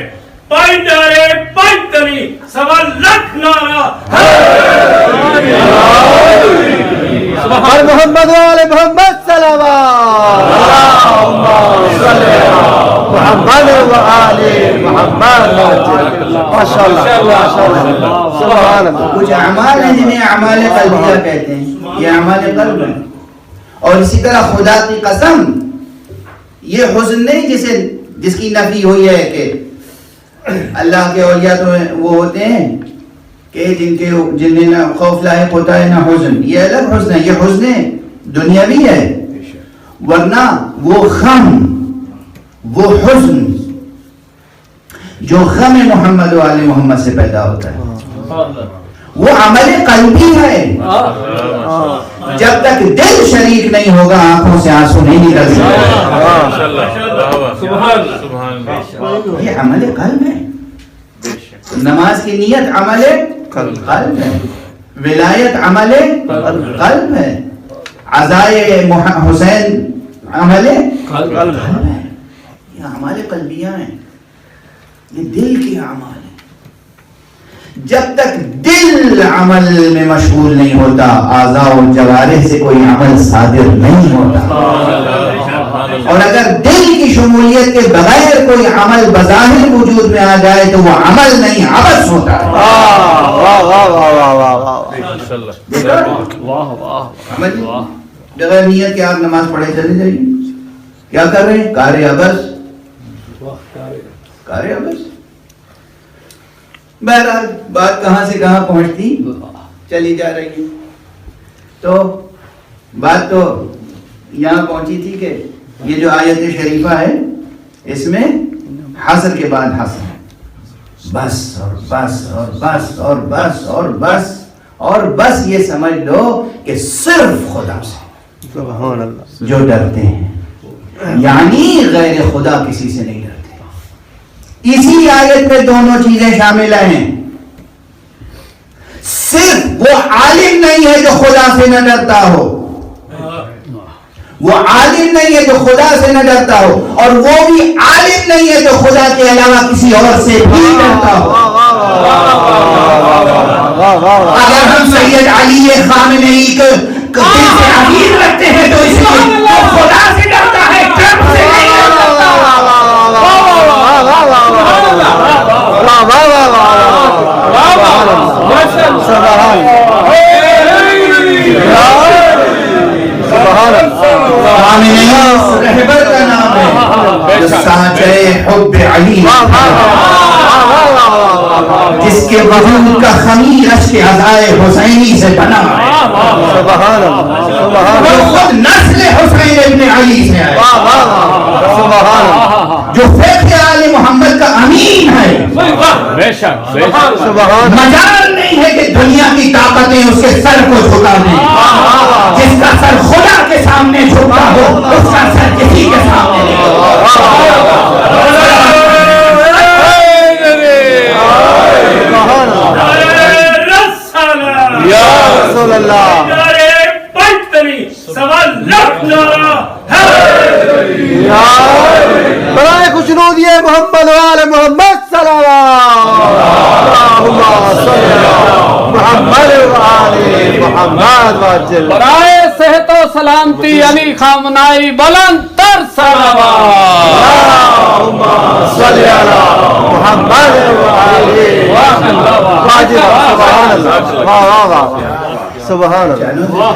پائی نعرے پائی تنی 1.25 نعرہ اور محمد والے محمد صلوات محمد والے محمد. ماشاء اللہ ماشاء اللہ سبحان اللہ. کچھ اعمال ہیں جنہیں اعمال قلبیہ کہتے ہیں، یہ اعمال قلب ہیں. اور اسی طرح خدا کی قسم، یہ حزن نہیں جس کی نفی ہوئی ہے کہ اللہ کے اولیاء تو وہ ہوتے ہیں کہ جنہیں خوف لاحق ہوتا ہے نہ حزن، یہ الگ حزن ہے. یہ حزن دنیاوی ہے، ورنہ وہ غم، وہ حزن جو غم محمد و آل محمد سے پیدا ہوتا ہے وہ عمل قلبی ہے. جب تک دل شریک نہیں ہوگا آنکھوں سے آنسو نہیں نکل سکتے. یہ عمل قلب ہے. نماز کی نیت عمل قلب ہے، ولایت عمل قلب ہے، عزائے حسین عمل قلب ہے. یہ اعمال قلبیہ ہیں، یہ دل کے اعمال ہیں. جب تک دل عمل میں مشغول نہیں ہوتا اعضاء و جوارح سے کوئی عمل صادر نہیں ہوتا. اور اگر دل کی شمولیت کے بغیر کوئی عمل بظاہر وجود میں آ جائے تو وہ عمل نہیں عبث ہوتا ہے. بغیر نیت کے آپ نماز پڑھے چلے جائیے، کیا کر رہے ہیں؟ کار عبث، کار عبث. بہرحال بات کہاں سے کہاں پہنچتی چلی جا رہی ہے. تو بات تو یہاں پہنچی تھی کہ یہ جو آیت شریفہ ہے اس میں حصر کے بعد حصر ہے، بس اور بس اور بس اور بس اور بس اور بس. یہ سمجھ لو کہ صرف خدا سے سبحان اللہ جو ڈرتے ہیں، یعنی غیر خدا کسی سے نہیں ڈرتے. اسی آیت میں دونوں چیزیں شامل ہیں. صرف وہ عالم نہیں ہے جو خدا سے نہ ڈرتا ہو، وہ عالم نہیں ہے جو خدا سے نہ ڈرتا ہو، اور وہ بھی عالم نہیں ہے جو خدا کے علاوہ کسی اور سے بھی ڈرتا ہو. اگر ہم سید علی خامنئی کو دل سے عقید رکھتے ہیں تو اس لیے وہ خدا سے ڈرتا ہے، رب سے نہیں ڈرتا. رہبر کا نام ہے سانچے حب علی، جس کے وجود کا خمیر اشک عزائے حسینی سے بنا، سبحان اللہ سبحان وہ خود نسل حسین ابن علی سے ہے، جو فقہ آل محمد کا امین ہے. مجال نہیں ہے کہ دنیا کی طاقتیں اس کے سر کو جھکا دیں. جس کا سر خدا کے سامنے جھکا ہو اس کا سر کسی کے سامنے نہیں. یا رسول اللہ. برائے خوشنود یہ محمد والے محمد صلوات محمد والے محمد واجل. برائے صحت و سلامتی علی خامنائی بلند تر صلوات صلی علی محمد سبحان اللہ.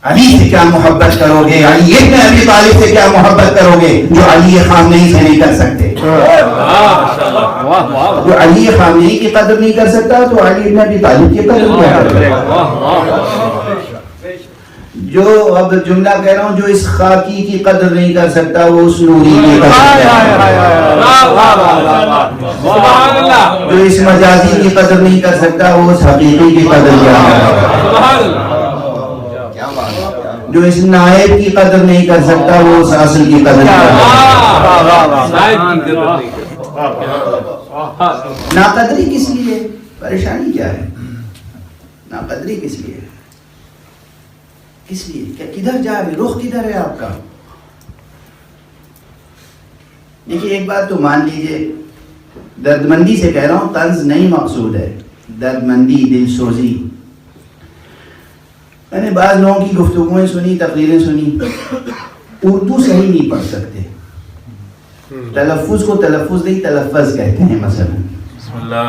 علی سے کیا محبت کرو گے؟ علی ابن ابی طالب سے کیا محبت کرو گے جو علی خامنئی سے نہیں کر سکتے؟ جو علی خامنئی کی قدر نہیں کر سکتا تو علی ابن ابی طالب کی قدر کیا کرے گا؟ جو اب جملہ کہہ رہا ہوں، جو اس خاکی کی قدر نہیں کر سکتا وہ اس نوری کی قدر سبحان اللہ. جو اس مجازی کی قدر نہیں کر سکتا وہ اس حقیقی کی قدر کیا کرے گا؟ سبحان اللہ. جو اس نائب کی قدر نہیں کر سکتا وہ اس اصل کی قدر کیا کرے گا؟ ناقدری کس لیے؟ پریشانی کیا ہے؟ ناقدری کس لیے؟ کس لیے؟ کدھر جا رہے؟ رخ کدھر ہے آپ کا؟ دیکھیے ایک بات تو مان لیجئے، دردمندی سے کہہ رہا ہوں، طنز نہیں مقصود ہے، دردمندی، دل سوزی. میں نے بعض لوگوں کی گفتگویں سنی، تقریریں سنی، اردو صحیح نہیں پڑھ سکتے، تلفظ کو تلفظ نہیں تلفظ کہتے ہیں. مثلا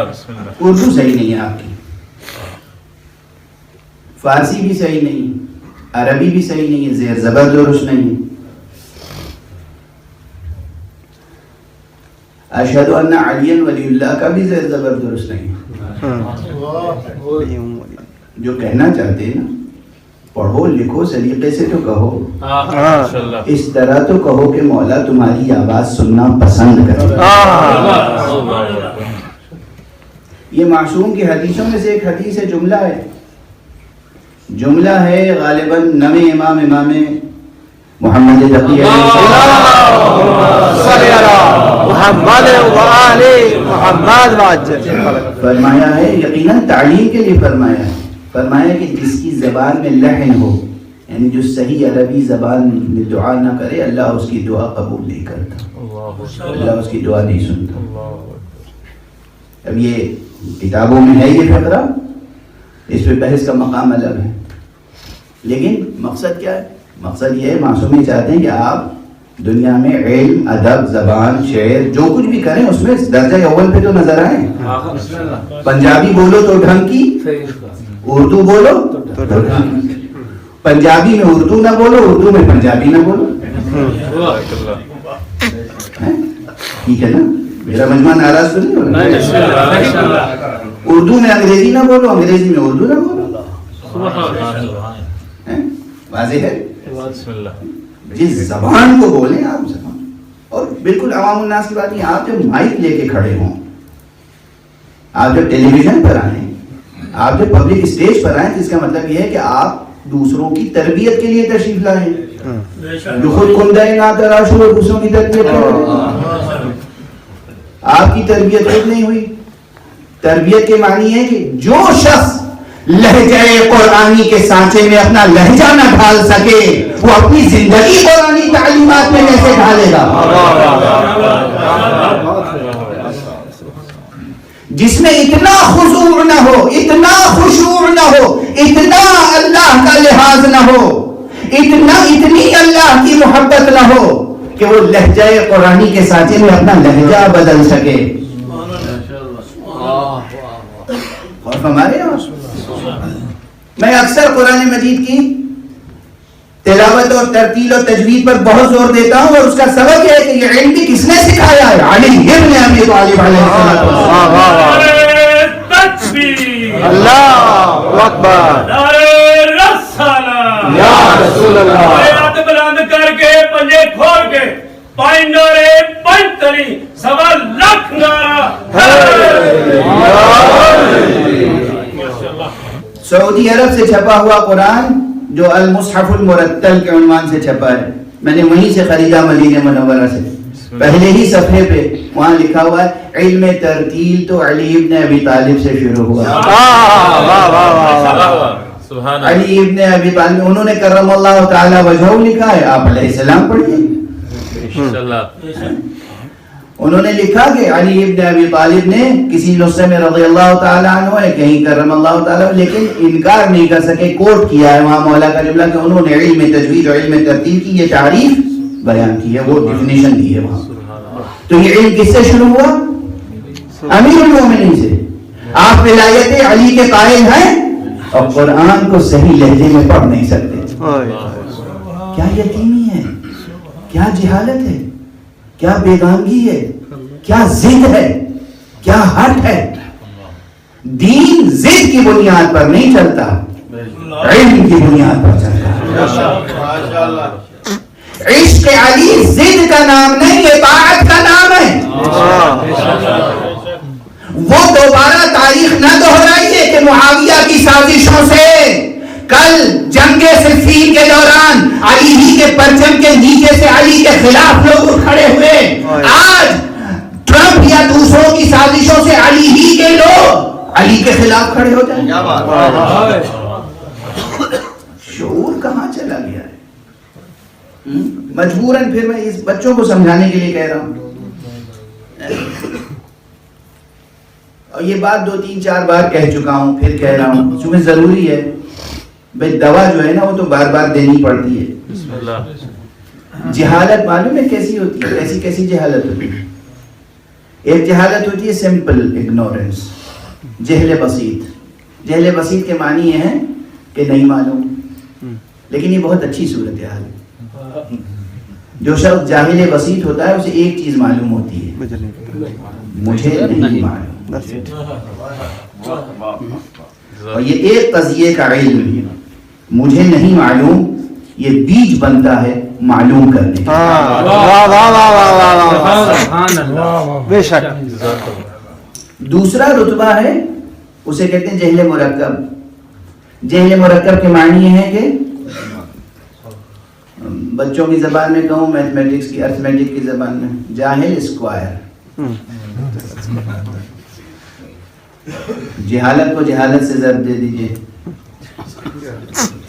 اردو صحیح نہیں ہے آپ کی، فارسی بھی صحیح نہیں، عربی بھی صحیح نہیں ہے، زیر زبر درست نہیں ہے. اشہد ان علی ولی اللہ کا بھی زیر زبر درست نہیں ہے. جو کہنا چاہتے ہیں نا، پڑھو لکھو سلیقے سے تو کہو، اس طرح تو کہو کہ مولا تمہاری آواز سننا پسند کرے. یہ معصوم کی حدیثوں میں سے ایک حدیث ہے، جملہ ہے غالباً نویں امام محمد تقی فرمایا ہے، یقیناً تعلیم کے لیے فرمایا کہ جس کی زبان میں لحن ہو، یعنی جو صحیح عربی زبان میں دعا نہ کرے، اللہ اس کی دعا قبول نہیں کرتا، اللہ اس کی دعا نہیں سنتا. اب یہ کتابوں میں ہے یہ فقرہ، اس پہ بحث کا مقام الگ ہے، لیکن مقصد کیا ہے؟ مقصد یہ ہے، معصومی چاہتے ہیں کہ آپ دنیا میں علم، ادب، زبان، شعر جو کچھ بھی کریں اس میں درجہ اول پہ تو نظر آئیں. پنجابی بولو تو ڈھنگ کی، اردو بولو تو ڈھنگ کی. پنجابی میں اردو نہ بولو، اردو میں پنجابی نہ بولو. ٹھیک ہے نا؟ میرا مجمع ناراض تو نہیں ہو رہا؟ اردو میں انگریزی نہ بولو، انگریزی میں اردو نہ بولو. واضح ہے؟ جس زبان کو بولیں آپ زبان. اور بالکل عوام الناس کی بات نہیں، آپ جب مائک لے کے کھڑے ہوں، آپ جب ٹیلی ویژن پر آئیں، آپ جب پبلک اسٹیج پر آئیں، اس کا مطلب یہ ہے کہ آپ دوسروں کی تربیت کے لیے تشریف لائیں. جو خود کندہ نہ تراش ہو، دوسروں کی تربیت کریں. آپ کی تربیت خود نہیں ہوئی. تربیت کے معنی ہے کہ جو شخص لہجہ قرآنی کے سانچے میں اپنا لہجہ نہ ڈھال سکے، وہ اپنی زندگی قرآنی تعلیمات میں کیسے ڈھالے گا؟ جس میں اتنا خضوع نہ ہو، اتنا خشوع نہ ہو، اتنا اللہ کا لحاظ نہ ہو، اتنی اللہ کی محبت نہ ہو کہ وہ لہجہ قرآنی کے سانچے میں اپنا لہجہ بدل سکے. اور ہمارے یہاں میں اکثر قرآن مجید کی تلاوت اور ترتیل اور تجوید پر بہت زور دیتا ہوں، اور اس کا سبب یہ ہے کہ یہ علم بھی کس نے سکھایا ہے؟ علی ابن ابی طالب علیہ السلام. اللہ اکبر، یا رسول اللہ. ہاتھ بلند کر کے، پنجے کھول کے، پائیں نعرے پنجتری، 1.25 لاکھ نعرہ. سعودی عرب سے چھپا ہوا قرآن جو المصحف المرتل کے عنوان سے چھپا ہے، میں نے وہیں سے خریدا، مدینہ منورہ سے. پہلے ہی صفحے پہ وہاں لکھا ہوا ہے علم ترتیل تو علی ابن ابی طالب سے شروع ہوا. علی ابن ابی طالب، انہوں نے کرم اللہ تعالی وجہہ لکھا ہے، آپ علیہ السلام پڑھیے. انہوں نے لکھا کہ علی ابن ابی طالب نے کسی نسخے میں رضی اللہ تعالیٰ عنہ ہے, کہیں کرم اللہ تعالیٰ, لیکن انکار نہیں کر سکے, کوٹ کیا ہے وہاں مولا کا جملہ کہ انہوں نے علم تجوید اور علم ترتیب کی یہ تعریف بیان کی ہے, وہ ڈیفینیشن دی ہے وہاں. تو یہ علم کس سے شروع ہوا؟ امیر المومنین سے. آپ ولایت علی کے قائل ہیں اور قرآن کو صحیح لہجے میں پڑھ نہیں سکتے. کیا یتیمی ہے, کیا جہالت ہے, کیا بیگانگی ہے, کیا ضد ہے, کیا ہٹ ہے. دین ضد کی بنیاد پر نہیں چلتا, علم کی بنیاد پر چلتا. عشق علی ضد کا نام نہیں, اطاعت کا نام ہے. وہ دوبارہ تاریخ نہ دہرائیے کہ معاویہ کی سازشوں سے کل جنگ صفین کے دوران علی ہی کے پرچم کے نیچے سے علی کے خلاف لوگ کھڑے ہوئے. آج ٹرمپ یا دوسروں کی سازشوں سے علی ہی کے لوگ علی کے خلاف کھڑے ہو جائیں. شعور کہاں چلا گیا ہے؟ مجبوراً پھر میں اس بچوں کو سمجھانے کے لیے کہہ رہا ہوں, اور یہ بات 2-3-4 بار کہہ چکا ہوں, پھر کہہ رہا ہوں, چونکہ ضروری ہے. بھئی دوا جو ہے نا وہ تو بار بار دینی پڑتی ہے. جہالت معلوم ہے کیسی ہوتی ہے, کیسی کیسی جہالت ہوتی ہے. ایک جہالت ہوتی ہے سمپل اگنورنس, جہل بسیط. جہل بسیط کے معنی یہ ہے کہ نہیں معلوم, لیکن یہ بہت اچھی صورتحال ہے. جو شخص جاہل بسیط ہوتا ہے اسے ایک چیز معلوم ہوتی ہے, مجھے نہیں معلوم. اور یہ ایک قضیے کا علم, مجھے نہیں معلوم, یہ بیج بنتا ہے معلوم کرنے کا. بے شک. دوسرا رتبہ ہے, اسے کہتے ہیں جہل مرکب. جہل مرکب کے معنی یہ ہے کہ بچوں کی زبان میں کہوں, میتھمیٹکس کی, ارتھمیٹک کی زبان میں, جاہل اسکوائر. جہالت کو جہالت سے ضرب دے دیجئے.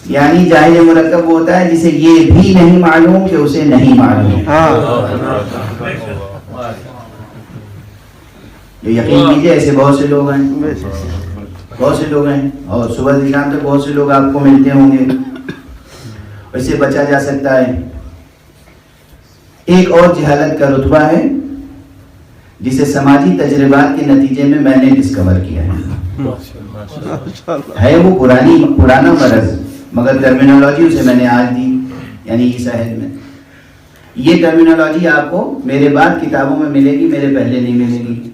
یعنی جاہل مرکب وہ ہوتا ہے جسے یہ بھی نہیں معلوم کہ اسے نہیں معلوم. یقین کیجئے ایسے بہت سے لوگ ہیں, بہت سے لوگ ہیں, اور صبح سے شام تک بہت سے لوگ آپ کو ملتے ہوں گے. اسے بچا جا سکتا ہے. ایک اور جہالت کا رتبہ ہے جسے سماجی تجربات کے نتیجے میں میں نے ڈسکور کیا ہے وہ پرانا مرض, مگر ٹرمینالوجی اسے میں نے آج دی. یعنی اس عہد میں یہ ٹرمینالوجی آپ کو میرے بعد کتابوں میں ملے گی, میرے پہلے نہیں ملے گی.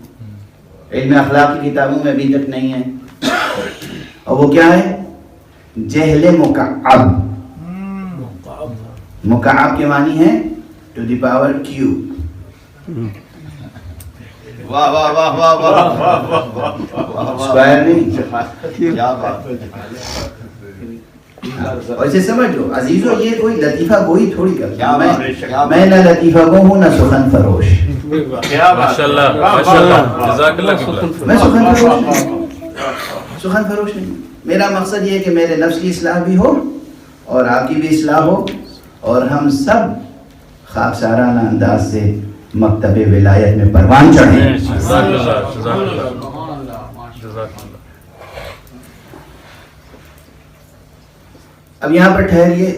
علم اخلاق کی کتابوں میں ابھی تک نہیں ہے. اور وہ کیا ہے؟ جہل مکعب. مکعب کے معنی ہے to the power q. Square نہیں. ویسے سمجھو عزیزو, یہ کوئی لطیفہ گوئی تھوڑی کرتا ہوں میں نہ لطیفہ گو ہوں نہ سخن فروش. میں سخن فروش نہیں. میرا مقصد یہ ہے کہ میرے نفس کی اصلاح بھی ہو اور آپ کی بھی اصلاح ہو, اور ہم سب خاکسارانہ انداز سے مکتب ولایت میں پروان چڑھیں. اب یہاں پر ٹھہریے.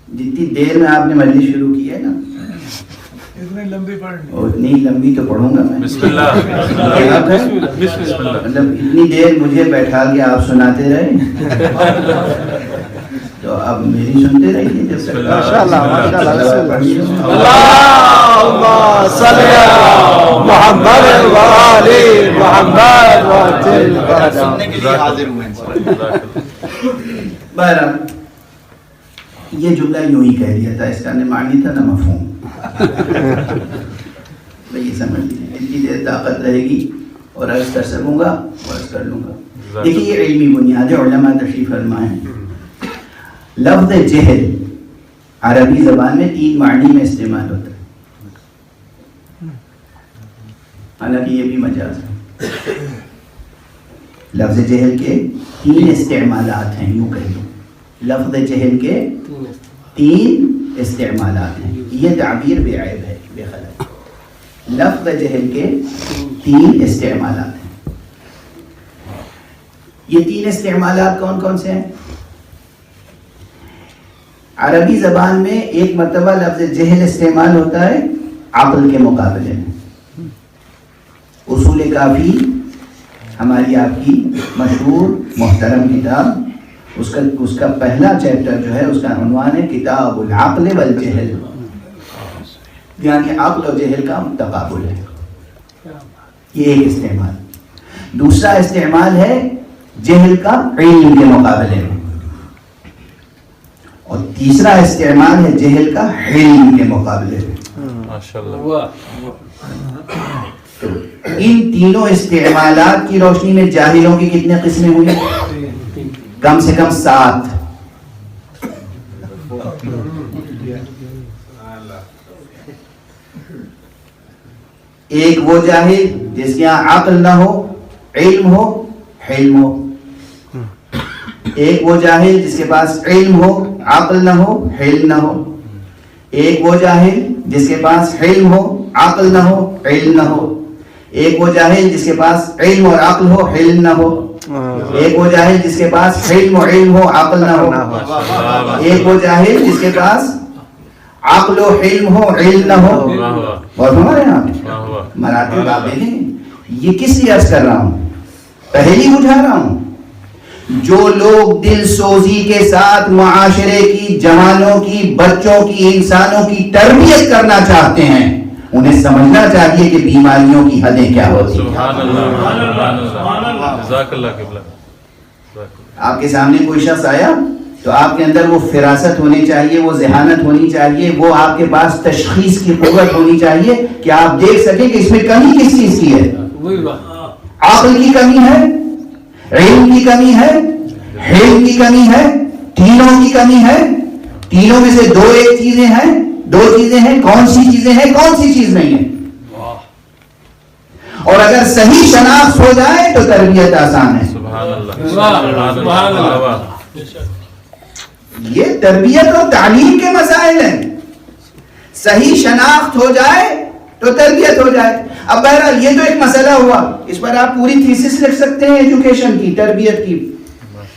جتنی دیر میں آپ نے مجلس شروع کی ہے نا, اتنی لمبی تو پڑھوں گا میں. مطلب اتنی دیر مجھے بیٹھا کے آپ سناتے رہے تو اب میری سنتے رہیے جب تک. بہرحال یہ جملہ یوں ہی کہہ دیا تھا, اس کا نہ معنی تھا نہ مفہوم. میں یہ سمجھ لیجیے جتنی دیر طاقت رہے گی اور عرض کر سکوں گا عرض کر لوں گا. دیکھیے یہ علمی بنیاد ہے, علماء تشریف فرمائیں. لفظ جہل عربی زبان میں 3 معنی میں استعمال ہوتا ہے, حالانکہ یہ بھی مجاز ہے. لفظ جہل کے 3 استعمالات ہیں, یوں کہہ لوں. لفظ جہل کے 3 استعمالات ہیں. یہ تعبیر بے عیب ہے, بے خلل. لفظ جہل کے 3 استعمالات ہیں. یہ 3 استعمالات کون کون سے ہیں؟ عربی زبان میں ایک مرتبہ لفظ جہل استعمال ہوتا ہے عقل کے مقابلے میں. اصول کافی ہماری آپ کی مشہور محترم کتاب، اس کا پہلا چیپٹر جو ہے اس کا عنوان ہے کتاب العقل والجہل، یعنی عقل اور جہل کا تقابل ہے. یہ ایک استعمال. دوسرا استعمال ہے جہل کا علم کے مقابلے میں، اور تیسرا استعمال ہے جہل کا علم کے مقابلے میں. ماشاءاللہ. تو ان تینوں استعمالات کی روشنی میں جاہلوں کی کتنے قسمیں ہوئی؟ کم سے کم 7. ایک وہ جاہل جس کے یہاں عقل نہ ہو، علم ہو، حلم ہو. ایک وہ جاہل جس کے پاس علم ہو، عقل نہ ہو، حلم نہ ہو. ایک وہ جاہل جس کے پاس علم ہو، عقل نہ ہو، علم نہ ہو. ایک وہ جاہل جس کے پاس علم اور عقل ہو، حلم نہ ہو. ایک وہ جاہل جس کے پاس علم و علم ہو، عقل نہ ہو. ایک وہ جاہل جس کے پاس عقل و علم ہو، علم نہ ہو. اور ہمارے یہاں مراتب آپ دیکھیں. یہ کس لیے عرض کر رہا ہوں؟ پہلی بجھا رہا ہوں. جو لوگ دل سوزی کے ساتھ معاشرے کی، جوانوں کی، بچوں کی، انسانوں کی تربیت کرنا چاہتے ہیں، انہیں سمجھنا چاہیے کہ بیماریوں کی حدیں کیا ہوتی ہیں. آپ کے سامنے کوئی شخص آیا تو آپ کے اندر وہ فراست ہونی چاہیے، وہ ذہانت ہونی چاہیے، وہ آپ کے پاس تشخیص کی قوت ہونی چاہیے کہ آپ دیکھ سکیں کہ اس میں کمی کس چیز کی ہے. عقل کی کمی ہے، علم کی کمی ہے، حلم کی کمی ہے، تینوں کی کمی ہے. تینوں میں سے ایک چیزیں ہیں، 2 چیزیں ہیں. کون سی چیزیں ہیں، کون سی چیز نہیں ہے؟ اور اگر صحیح شناخت ہو جائے تو تربیت آسان ہے. یہ تربیت اور تعلیم کے مسائل ہیں. صحیح شناخت ہو جائے تو تربیت ہو جائے. اب بہرحال یہ تو ایک مسئلہ ہوا، اس پر آپ پوری تھیسس لکھ سکتے ہیں ایجوکیشن کی، تربیت کی.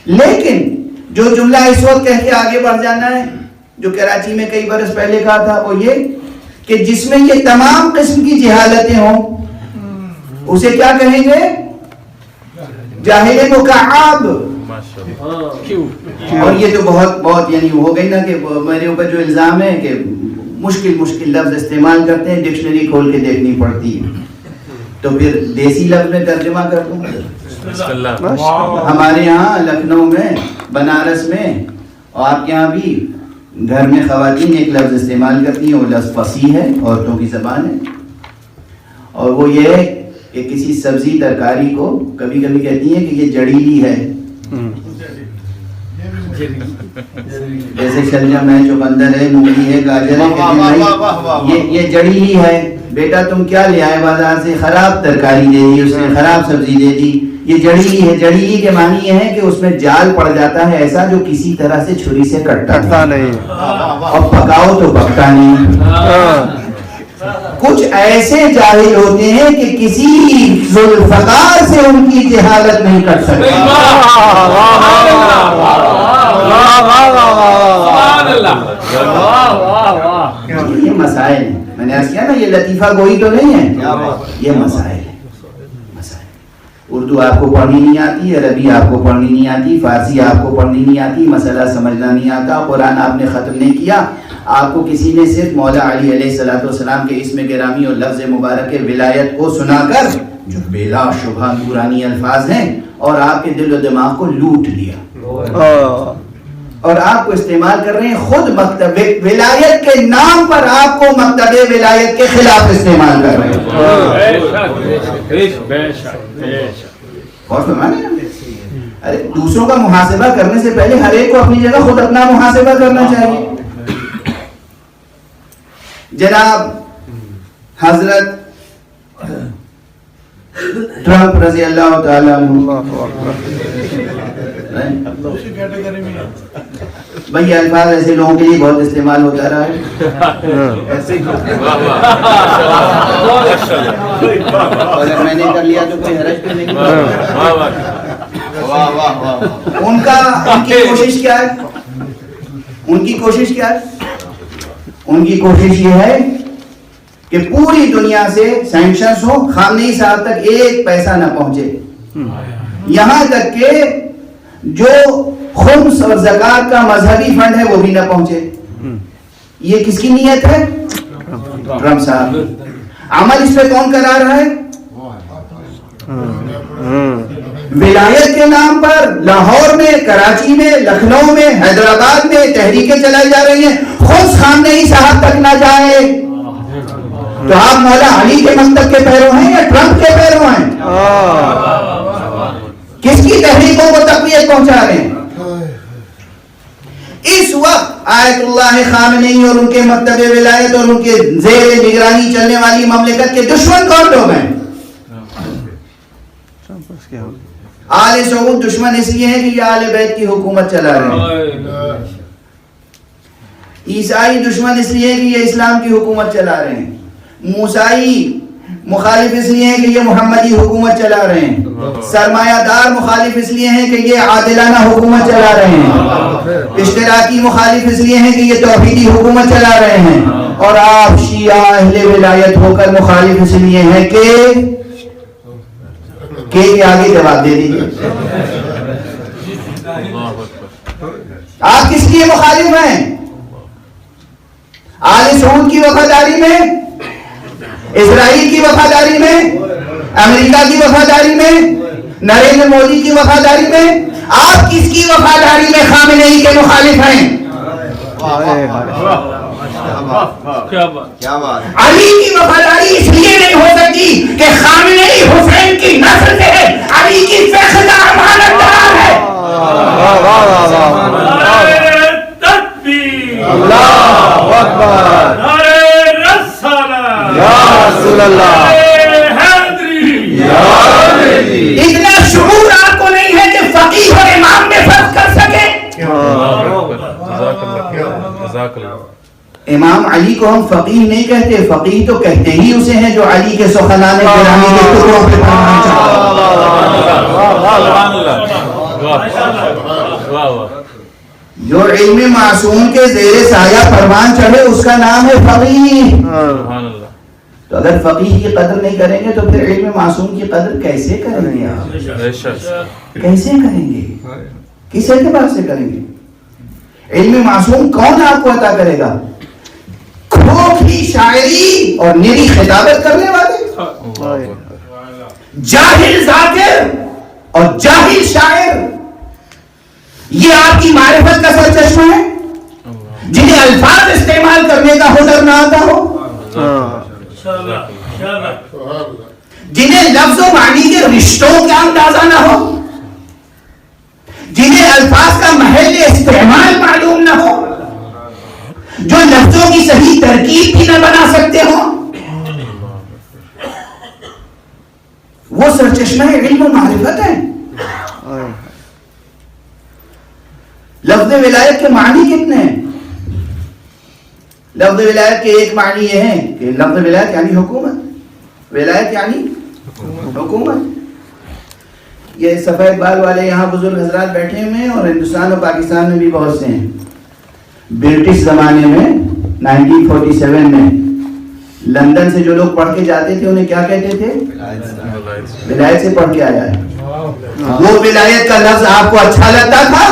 لیکن جو جملہ اس وقت کہہ کے آگے بڑھ جانا ہے، جو کراچی میں کئی برس پہلے کہا تھا، وہ یہ کہ جس میں یہ تمام قسم کی جہالتیں ہوں اسے کیا کہیں گے؟ جاہل مکعب. اور یہ تو بہت یعنی ہو گئی نا کہ میرے اوپر جو الزام ہے کہ مشکل لفظ استعمال کرتے ہیں، ڈکشنری کھول کے دیکھنی پڑتی ہے. تو پھر دیسی لفظ میں ترجمہ کر دوں. ہمارے یہاں لکھنؤ میں، بنارس میں، اور آپ کے یہاں بھی گھر میں خواتین ایک لفظ استعمال کرتی ہیں، وہ لفظ فصیح ہے، عورتوں کی زبان ہے. اور وہ یہ ہے کہ کسی سبزی ترکاری کو کبھی کبھی کہتی ہیں کہ یہ جڑیلی ہے. جیسے شلجم ہے، چقندر ہے، مولی ہے، گاجر ہے، یہ جڑیلی ہے. بیٹا تم کیا لے آئے بازار سے؟ خراب ترکاری دے دی اس نے، خراب سبزی دے دی. یہ جڑیلی ہے. جڑیلی کے معنی یہ ہے کہ اس میں جال پڑ جاتا ہے ایسا جو کسی طرح سے چھری سے کٹتا نہیں، اور پکاؤ تو پکتا نہیں. کچھ ایسے جاہل ہوتے ہیں کہ کسی ذوالفقار سے ان کی جہالت نہیں کٹ سکتے. یہ مسائل ہیں. میں نے عرض کیا نا، یہ لطیفہ گوئی تو نہیں ہے، یہ مسائل ہے. اردو آپ کو پڑھنی نہیں آتی، عربی آپ کو پڑھنی نہیں آتی، فارسی آپ کو پڑھنی نہیں آتی، مسئلہ سمجھنا نہیں آتا، قرآن آپ نے ختم نہیں کیا. آپ کو کسی نے صرف مولا علی علیہ السلام کے اسم گرامی اور لفظ مبارک ولایت کو سنا کر، جو بلا شبہ نورانی الفاظ ہیں، اور آپ کے دل و دماغ کو لوٹ لیا، اور آپ کو استعمال کر رہے ہیں. خود مکتب ولایت کے نام پر آپ کو مکتب ولایت کے خلاف استعمال کر رہے ہیں. اور ارے دوسروں کا محاسبہ کرنے سے پہلے ہر ایک کو اپنی جگہ خود اپنا محاسبہ کرنا چاہیے. جناب حضرت ٹرمپ رضی اللہ تعالیٰ عنہ بھائی یہ الفاظ ایسے لوگوں کے لیے بہت استعمال ہوتا رہا ہے. ایسے ہی اگر میں نے کر لیا تو کوئی حرج تو نہیں. ان کی کوشش کیا ہے؟ ان کی کوشش کیا ہے؟ ان کی کوشش یہ ہے کہ پوری دنیا سے سینکشنز ہو, خامنئی صاحب تک ایک پیسہ نہ پہنچے, یہاں تک کہ جو خمس اور زکات کا مذہبی فنڈ ہے وہ بھی نہ پہنچے. یہ کس کی نیت ہے؟ ٹرمپ صاحب. عمل اس پہ کون کرا رہا ہے؟ ولایت کے نام پر لاہور میں, کراچی میں, لکھنؤ میں, حیدرآباد میں تحریکیں چلائی جا رہی ہیں. خود خامنئی صاحب تک نہ جائے تو آپ مولا علی کے منطق کے پیرو ہیں یا ٹرمپ کے پیرو ہیں؟ کس کی تحریکوں کو تقویت پہنچا رہے ہیں؟ اس وقت آیت اللہ خامنئی اور ان کے مکتب ولایت اور ان کے زیر نگرانی چلنے والی مملکت کے دشمن کون لوگ ہیں؟ آل سعود دشمن اس لیے ہے کہ یہ آل بیت کی حکومت چلا رہے ہیں. عیسائی دشمن اس لیے ہے کہ یہ اسلام کی حکومت چلا رہے ہیں. موسائی مخالف اس لیے ہیں کہ یہ محمدی حکومت چلا رہے ہیں. سرمایہ دار مخالف اس لیے ہیں کہ یہ عادلانہ حکومت چلا رہے ہیں. اشتراکی مخالف اس لیے ہیں کہ یہ توحیدی حکومت چلا رہے ہیں. اور آپ شیعہ اہل ولایت ہو کر مخالف اس لیے ہیں کہ آگے جواب دے دیجیے. آپ کس لیے مخالف ہیں؟ آل سعود کی وفاداری میں, اسرائیل کی وفاداری میں, امریکہ کی وفاداری میں, نریندر مودی کی وفاداری میں. آپ کس کی وفاداری میں خامنئی کے مخالف ہیں؟ علی کی وفاداری اس لیے نہیں ہو سکتی کہ خامنئی حسین کی نسل سے ہے. علی کی فخر امانتدار ہے. اللہ اکبر, یا رسول اللہ, اتنا شعور آپ کو نہیں ہے کہ فقیہ اور امام میں فرق کر سکے. امام علی کو ہم فقیہ نہیں کہتے, فقیہ تو کہتے ہی اسے ہیں جو علی کے سخنان گرامی کے ٹکڑوں پہ فرمان چڑھے. جو علم معصوم کے زیر سایہ فرمان چڑھے اس کا نام ہے فقیہ. تو اگر فقیہ کی قدر نہیں کریں گے تو پھر علم معصوم کی قدر کیسے کریں گے آپ؟ کیسے کریں گے؟ کس اعتبار سے کریں گے؟ علم معصوم کون آپ کو عطا کرے گا؟ کھوکھلی شاعری اور نری خطابت کرنے والے, جاہل ذاکر اور جاہل شاعر, یہ آپ کی معرفت کا سر چشمہ ہے جنہیں الفاظ استعمال کرنے کا ہنر نہ آتا ہو, جنہیں لفظ و معنی کے رشتوں کا اندازہ نہ ہو, جنہیں الفاظ کا محل استعمال معلوم نہ ہو, جو لفظوں کی صحیح ترکیب بھی نہ بنا سکتے ہو. وہ سرچشمہ علم و معرفت ہے. لفظ ولایت کے معنی کتنے ہیں؟ لفظ ولایت کے ایک معنی یہ ہے کہ لفظ ولایت یعنی حکومت, ولایت یعنی حکومت. یہ سفید بال والے یہاں بزرگ حضرات بیٹھے ہوئے ہیں اور ہندوستان اور پاکستان میں بھی بہت سے ہیں. برٹش زمانے میں 1947 میں لندن سے جو لوگ پڑھ کے جاتے تھے انہیں کیا کہتے تھے؟ ولایت سے پڑھ کے آیا ہے. وہ ولایت کا لفظ آپ کو اچھا لگتا تھا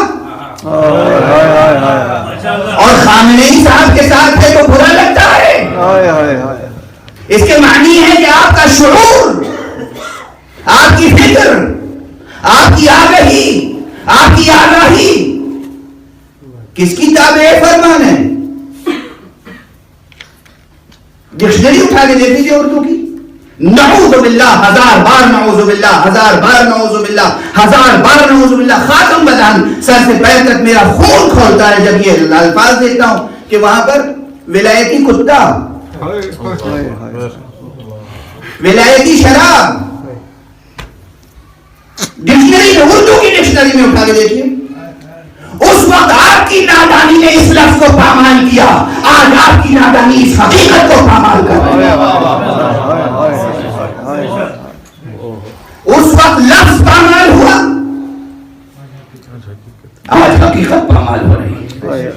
اور خامنئی صاحب کے ساتھ ہے تو برا لگتا ہے. اس کے معنی ہے کہ آپ کا شعور, آپ کی فکر, آپ کی آگہی, آپ کی آگاہی کس کی تابع فرمان ہے؟ ڈکشنری اٹھا کے دیکھ لیجیے اردو کی. نعوذ باللہ, 1000 بار نعوذ باللہ, 1000 بار نعوذ باللہ, 1000 بار نعوذ باللہ. خاتم بدان سر سے پیر تک میرا خون کھولتا ہے جب یہ الفاظ دیکھتا ہوں کہ وہاں پر ولایتی کتا, ولایتی شراب. ڈکشنری میں, اردو کی ڈکشنری میں اٹھا کے دیکھیے. اس وقت آپ آپ کی نادانی نے اس لفظ کو پامال کیا, آج آپ کی نادانی اس حقیقت کو پامال کر رہی ہے. اس وقت لفظ پامال ہوا, آج حقیقت پامال ہو رہی ہے.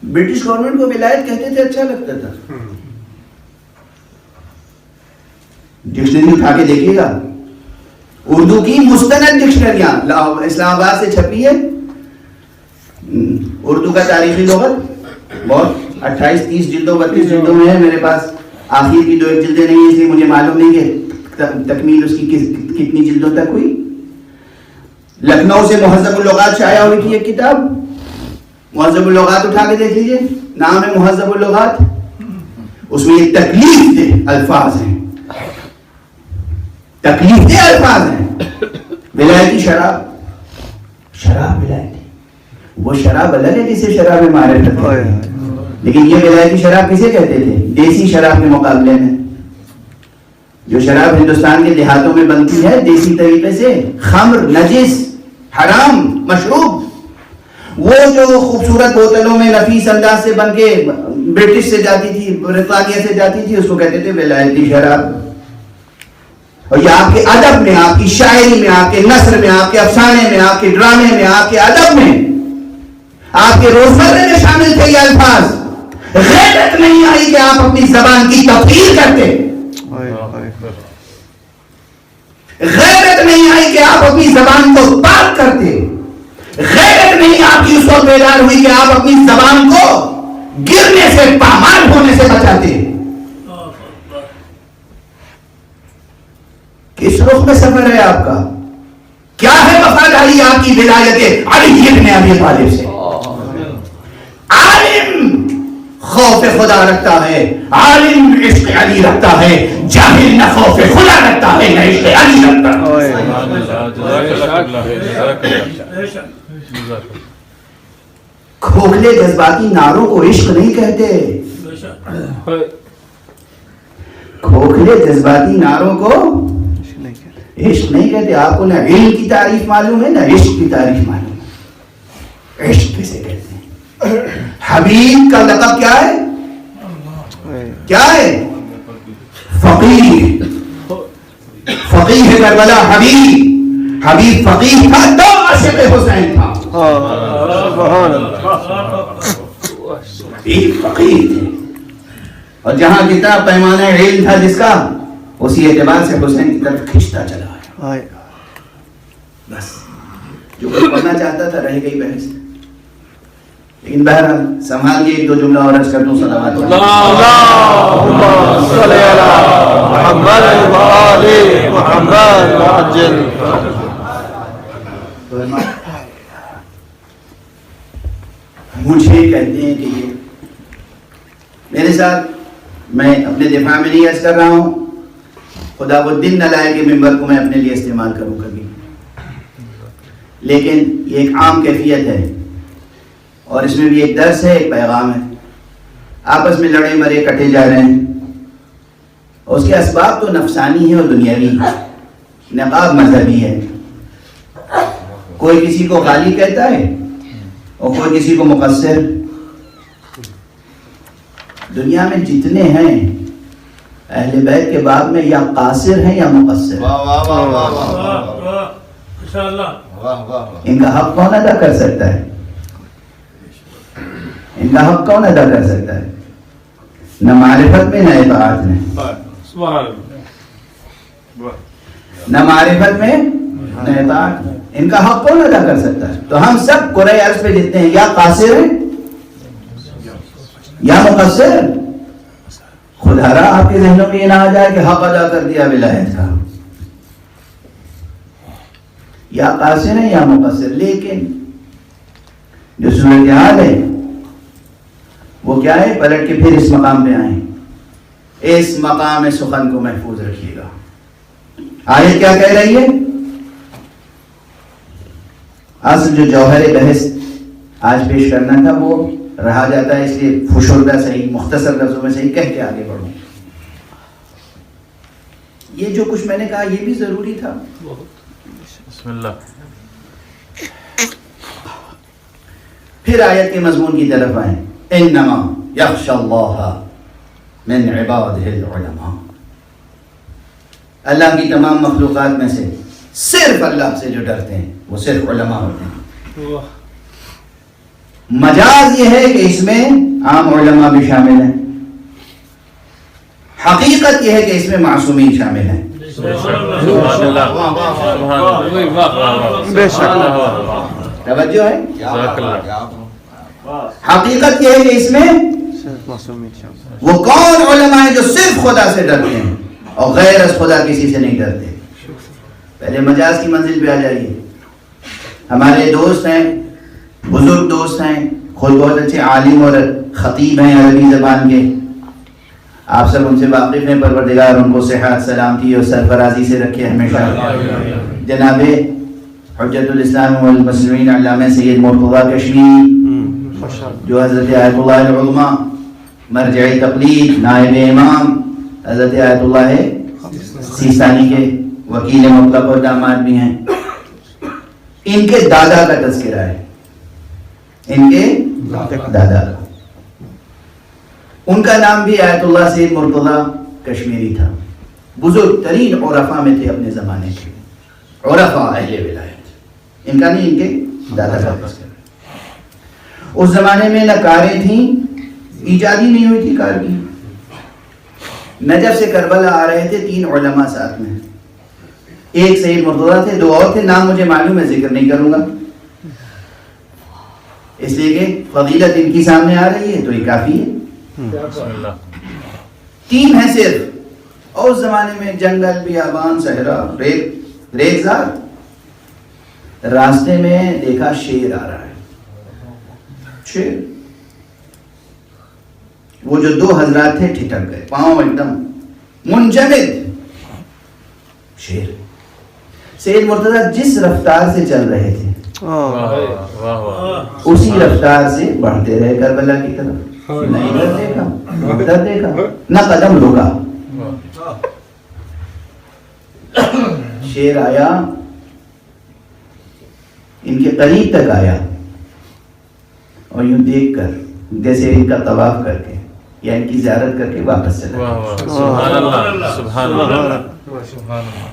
برٹش گورنمنٹ کو ولایت کہتے تھے, اچھا لگتا تھا. ڈکشنری اٹھا کے دیکھیے گا, اردو کی مستند ڈکشنریاں اسلام آباد سے چھپی ہے. اردو کا تاریخی لغت بہت 28-30 جلدوں 32 جلدوں میں ہے. میرے پاس آخر کی 2 جلدیں نہیں ہیں, اس لیے مجھے معلوم نہیں کہ تکمیل اس کی کتنی جلدوں تک ہوئی. لکھنؤ سے مہذب اللغات شائع ہوئی تھی ایک کتاب, مہذب اللغات اٹھا کے دیکھ لیجیے, نام ہے مہذب اللغات. اس میں یہ تکلیف دہ الفاظ ہیں, تکلیف دہ الفاظ ہیں. ولایتی شراب, شراب ولایتی, وہ شراب الگ ہے جسے شراب معرفت ہے, لیکن یہ ولایتی شراب کسے کہتے تھے؟ دیسی شراب کے مقابلے میں. جو شراب ہندوستان کے دیہاتوں میں بنتی ہے دیسی طریقے سے, خمر, نجس, حرام مشروب, وہ جو خوبصورت بوتلوں میں نفیس انداز سے بن کے برٹش سے جاتی تھی, برطانیہ سے جاتی تھی, اس کو کہتے تھے ولایتی شراب. اور یہ آپ کے ادب میں, آپ کی شاعری میں, آپ کے نثر میں, آپ کے افسانے میں, آپ کے ڈرامے میں, آپ کے ادب میں, آپ کے روزمرے میں شامل تھے یہ الفاظ. غیرت نہیں آئی کہ آپ اپنی زبان کی تفخیر کرتے, غیرت نہیں آئی کہ آپ اپنی زبان کو پاک کرتے, غیرت نہیں آپ کی اس وقت بیدار ہوئی کہ آپ اپنی زبان کو گرنے سے, پامال ہونے سے بچاتے. کس رخ میں سفر ہے آپ کا؟ کیا ہے وفاداری آپ کی ولایت علی ابن ابی طالب سے؟ عالم خوف خدا رکھتا ہے, عالم عشق علی رکھتا ہے, جاہل نہ خوف خدا رکھتا ہے نہ عشق علی رکھتا ہے. کھوکھلے جذباتی نعروں کو عشق نہیں کہتے, کھوکھلے جذباتی نعروں کو عشق نہیں کہتے. آپ کو نہ علم کی تعریف معلوم ہے نہ عشق کی تعریف معلوم ہے. عشق کسے کہتے ہیں؟ حبیب کا لقب کیا ہے؟ کیا ہے؟ فقیہ. فقیہ کربلا حبیب. حبیب فقیہ تھا تو عاشق حسین تھا. حبیب فقیہ تھے, اور جہاں جتنا پیمانہ علم تھا جس کا, اسی اعتبار سے حسین کی طرف کھینچتا چلا ہے. بس جو کوئی پڑھنا چاہتا تھا رہ گئی بحث. لیکن بہرحال سنبھال کے 1-2 جملہ اور عرض کر دوں. صلوات اللہم صلی علی محمد و آل محمد وعجل. مجھے کہتے ہیں کہ یہ میرے ساتھ, میں اپنے دفاع میں نہیں عرض کر رہا ہوں, خدا وہ دن نہ لائے کہ ممبر کو میں اپنے لیے استعمال کروں کبھی, لیکن یہ ایک عام کیفیت ہے, اور اس میں بھی ایک درس ہے, ایک پیغام ہے. آپس میں لڑے مرے کٹے جا رہے ہیں, اور اس کے اسباب تو نفسانی ہے اور دنیاوی ہے. نقاب مذہبی ہے, کوئی کسی کو غالی کہتا ہے اور کوئی کسی کو مقصر. دنیا میں جتنے ہیں اہل بیت کے باب میں یا قاصر ہیں یا مقصر. ان کا حق کون ادا کر سکتا ہے؟ ان کا حق کون ادا کر سکتا ہے؟ نہ معرفت میں نہ اطاعت میں, نہ معرفت میں نہ اطاعت میں. ان کا حق کون ادا کر سکتا ہے؟ تو ہم سب قرۂ عرض پہ جتنے ہیں یا قاصر ہیں یا مقصر. خدا را آپ کے ذہنوں میں یہ نہ آ جائے کہ حق ادا کر دیا ولایت کا, یا قاصر ہے یا مقصر. لیکن جو صورتحال ہے وہ کیا ہے؟ پلٹ کے پھر اس مقام پہ آئیں. اس مقام سخن کو محفوظ رکھیے گا. آیت کیا کہہ رہی ہے؟ اصل جو جوہر بحث آج پیش کرنا تھا وہ رہا جاتا ہے, اس لیے فشردہ صحیح مختصر لفظوں میں صحیح کہہ کے آگے بڑھوں. یہ جو کچھ میں نے کہا یہ بھی ضروری تھا. بسم اللہ. پھر آیت کے مضمون کی طرف آئیں، انما یخشی اللہ من عبادہ العلماء، اللہ کی تمام مخلوقات میں سے صرف اللہ سے جو ڈرتے ہیں وہ صرف علماء ہوتے ہیں۔ مجاز یہ ہے کہ اس میں عام علماء بھی شامل ہیں، حقیقت یہ ہے کہ اس میں معصومین شامل ہیں۔ بے شک توجہ ہے؟ حقیقت یہ ہے کہ اس میں وہ کون علماء ہیں جو صرف خدا سے ڈرتے ہیں اور غیر از خدا کسی سے نہیں ڈرتے۔ پہلے مجاز کی منزل پہ آ جائیے۔ ہمارے دوست ہیں، بزرگ دوست ہیں، خود بہت اچھے عالم اور خطیب ہیں عربی زبان کے، آپ سب ان سے واقف ہیں، پروردگار ان کو صحت سلامتی اور سرفرازی سے رکھے ہمیشہ۔ جناب حجت الاسلام والمسلمین علامہ سید مرتضی کشمیری، جو حضرت آیت اللہ العظمیٰ مرجع تقلید نائب امام حضرت آیت اللہ سیستانی کے وکیل مطلق اور داماد بھی ہیں، ان کے دادا کا تذکرہ ہے، ان کے دادا کا، ان کا نام بھی آیت اللہ سید مرتضی کشمیری تھا، بزرگ ترین عرفاء میں تھے اپنے زمانے کے، عرفاء اہل ولایت، ان کا نہیں، ان کے دادا کا تذکرہ۔ اس زمانے میں نہ کاریں تھیں، ایجاد ہی نہیں ہوئی تھی کار کی۔ نجف سے کربلا آ رہے تھے 3 علماء ساتھ میں، ایک سید مرتضیٰ تھے، 2 اور تھے، نام مجھے معلوم ہے، ذکر نہیں کروں گا اس لیے کہ فضیلت ان کی سامنے آ رہی ہے تو یہ کافی ہے۔ 3 ہیں صرف، اور اس زمانے میں جنگل، بیابان، صحرا، ریگزار۔ راستے میں دیکھا شیر آ رہا ہے، شیر، وہ جو 2 حضرات تھے ٹھٹک گئے، پاؤں ایک دم منجمد، شیر۔ سید مرتضیٰ جس رفتار سے چل رہے تھے اسی رفتار سے بڑھتے رہے کربلا کی طرف، نہ ادھر دیکھا نہ ادھر دیکھا، نہ قدم رکا۔ شیر آیا، ان کے قریب تک آیا، اور یوں دیکھ کر جیسے ان کا طواف کر کے یا ان کی زیارت کر کے واپس چلا گیا۔ سبحان اللہ، سبحان اللہ، سبحان اللہ۔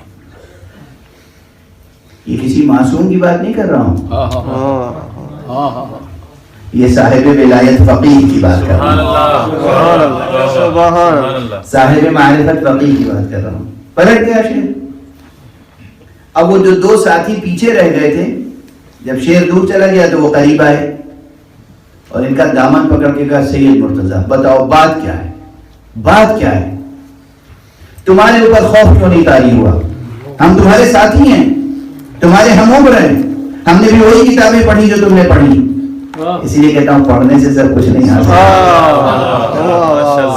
یہ کسی معصوم کی بات نہیں کر رہا ہوں، یہ صاحب ولایت فقیہ کی بات کر رہا ہوں، صاحب معرفت فقیہ کی بات کر رہا ہوں۔ پلٹ گیا شیر۔ اب وہ جو 2 ساتھی پیچھے رہ گئے تھے، جب شیر دور چلا گیا تو وہ قریب آئے اور ان کا دامن پکڑ کے کہا، سید مرتضیٰ بتاؤ بات کیا ہے، بات کیا ہے، تمہارے اوپر خوف کیوں نہیں طاری ہوا؟ ہم تمہارے ساتھی ہیں، تمہارے ہم عمر ہیں، ہم نے بھی وہی کتابیں پڑھی جو تم نے پڑھی۔ اسی لیے کہتا ہوں پڑھنے سے سب کچھ نہیں حاصل،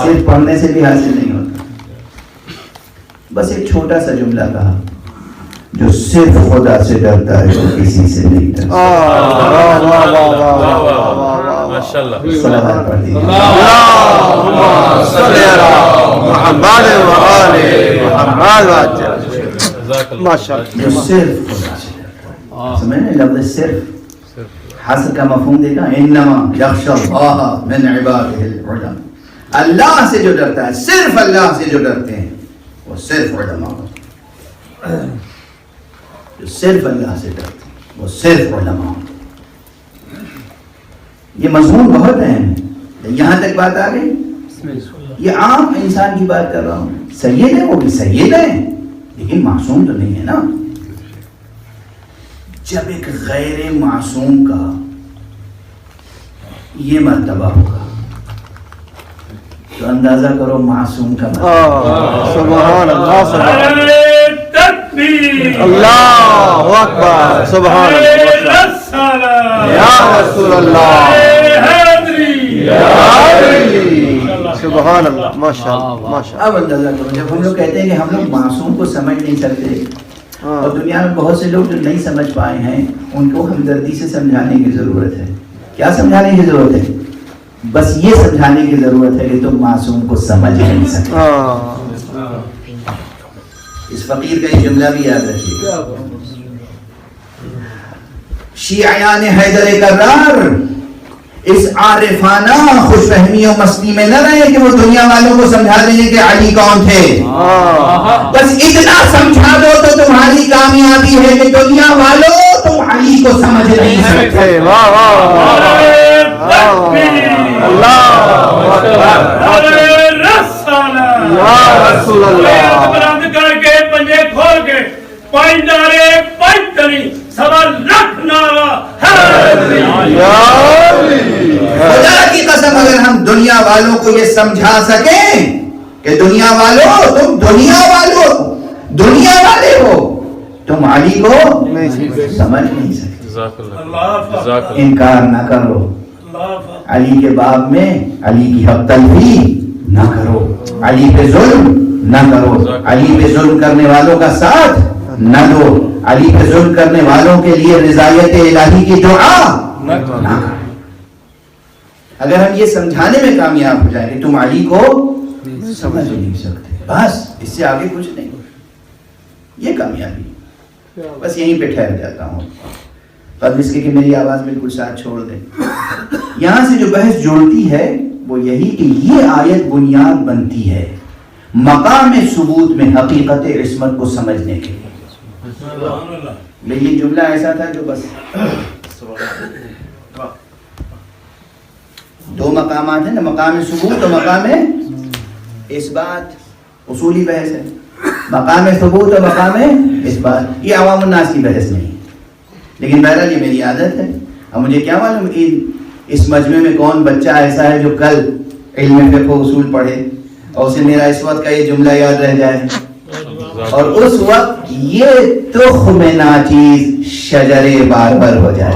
صرف پڑھنے سے بھی حاصل نہیں ہوتا۔ بس ایک چھوٹا سا جملہ کہا، جو صرف خدا سے ڈرتا ہے وہ کسی سے نہیں ڈرتا۔ صلوات پڑھ دیجیے۔ جو صرف خدا سے ڈرتا ہے، سمجھیں لفظ صرف، حصر کا مفہوم دیکھا، انما یخشی اللہ من عبادہ العلماء، اللہ سے جو ڈرتا ہے، صرف اللہ سے جو ڈرتے ہیں وہ صرف علماء ہوتے ہیں، جو صرف اللہ سے ڈرتے ہیں وہ صرف علماء ہوتے ہیں۔ یہ مضمون بہت اہم ہے، یہاں تک بات آ گئی۔ یہ عام انسان کی بات کر رہا ہوں، سید ہے وہ بھی سید ہے لیکن معصوم تو نہیں ہے نا۔ جب ایک غیر معصوم کا یہ مرتبہ ہوگا تو اندازہ کرو معصوم کا مرتبہ۔ سبحان اللہ، سبحان تکبیر، اللہ اکبر، سبحان اللہ، یا رسول اللہ، سبحان اللہ، ماشاء اللہ، ماشاء اب اندازہ کرو، جب ہم لوگ کہتے ہیں کہ ہم لوگ معصوم کو سمجھ نہیں سکتے، اور دنیا میں بہت سے لوگ جو نہیں سمجھ پائے ہیں ان کو ہمدردی سے سمجھانے کی ضرورت ہے۔ کیا سمجھانے کی ضرورت ہے؟ بس یہ سمجھانے کی ضرورت ہے کہ تم معصوم کو سمجھ نہیں سکتے۔ اس فقیر کا یہ جملہ بھی یاد رکھیے گا، شیعیان حیدر کرار اس عارفانہ خوش فہمی و مستی میں نہ رہے کہ وہ دنیا والوں کو سمجھا دیں کہ علی کون تھے. بس اتنا سمجھا دو تو تمہاری کامیابی ہے کہ دنیا والوں تم علی کو سمجھ نہیں سکتے. بلند کر کے پنجے کھول کے پانچ نعرے پانچ تنی سوا لاکھ نعرہ. خدا کی قسم اگر ہم دنیا والوں کو یہ سمجھا سکیں کہ دنیا والوں تم دنیا والے ہو, تم علی کو سمجھ نہیں سکتے. انکار نہ کرو, علی کے باب میں علی کی حق تلفی نہ کرو, علی پہ ظلم نہ کرو, علی پہ ظلم کرنے والوں کا ساتھ نہ دو, علی پہ ظلم کرنے والوں کے لیے رضایت الہی کی دعا نہ کرو. اگر ہم یہ سمجھانے میں کامیاب ہو جائیں کہ تم علی کو سمجھ نہیں سکتے, بس اس سے آگے کچھ نہیں, یہ کامیابی. بس یہیں پہ ٹھہر جاتا ہوں قبل اس کے کہ میری آواز بالکل ساتھ چھوڑ دیں. یہاں سے جو بحث جوڑتی ہے وہ یہی کہ یہ آیت بنیاد بنتی ہے مقام ثبوت میں حقیقت عصمت کو سمجھنے کے لیے. یہ جملہ ایسا تھا جو بس دو مقامات ہیں نا, مقام ثبوت اور مقام اثبات. اصولی بحث ہے مقام ثبوت اور مقام اثبات. یہ عوام الناس کی بحث نہیں, لیکن بہرحال یہ میری عادت ہے. اب مجھے کیا معلوم کہ اس مجمع میں کون بچہ ایسا ہے جو کل علم فقہ و اصول پڑھے اور اسے میرا اس وقت کا یہ جملہ یاد رہ جائے اور اس وقت یہ تخم ناچیز شجر باربر ہو جائے.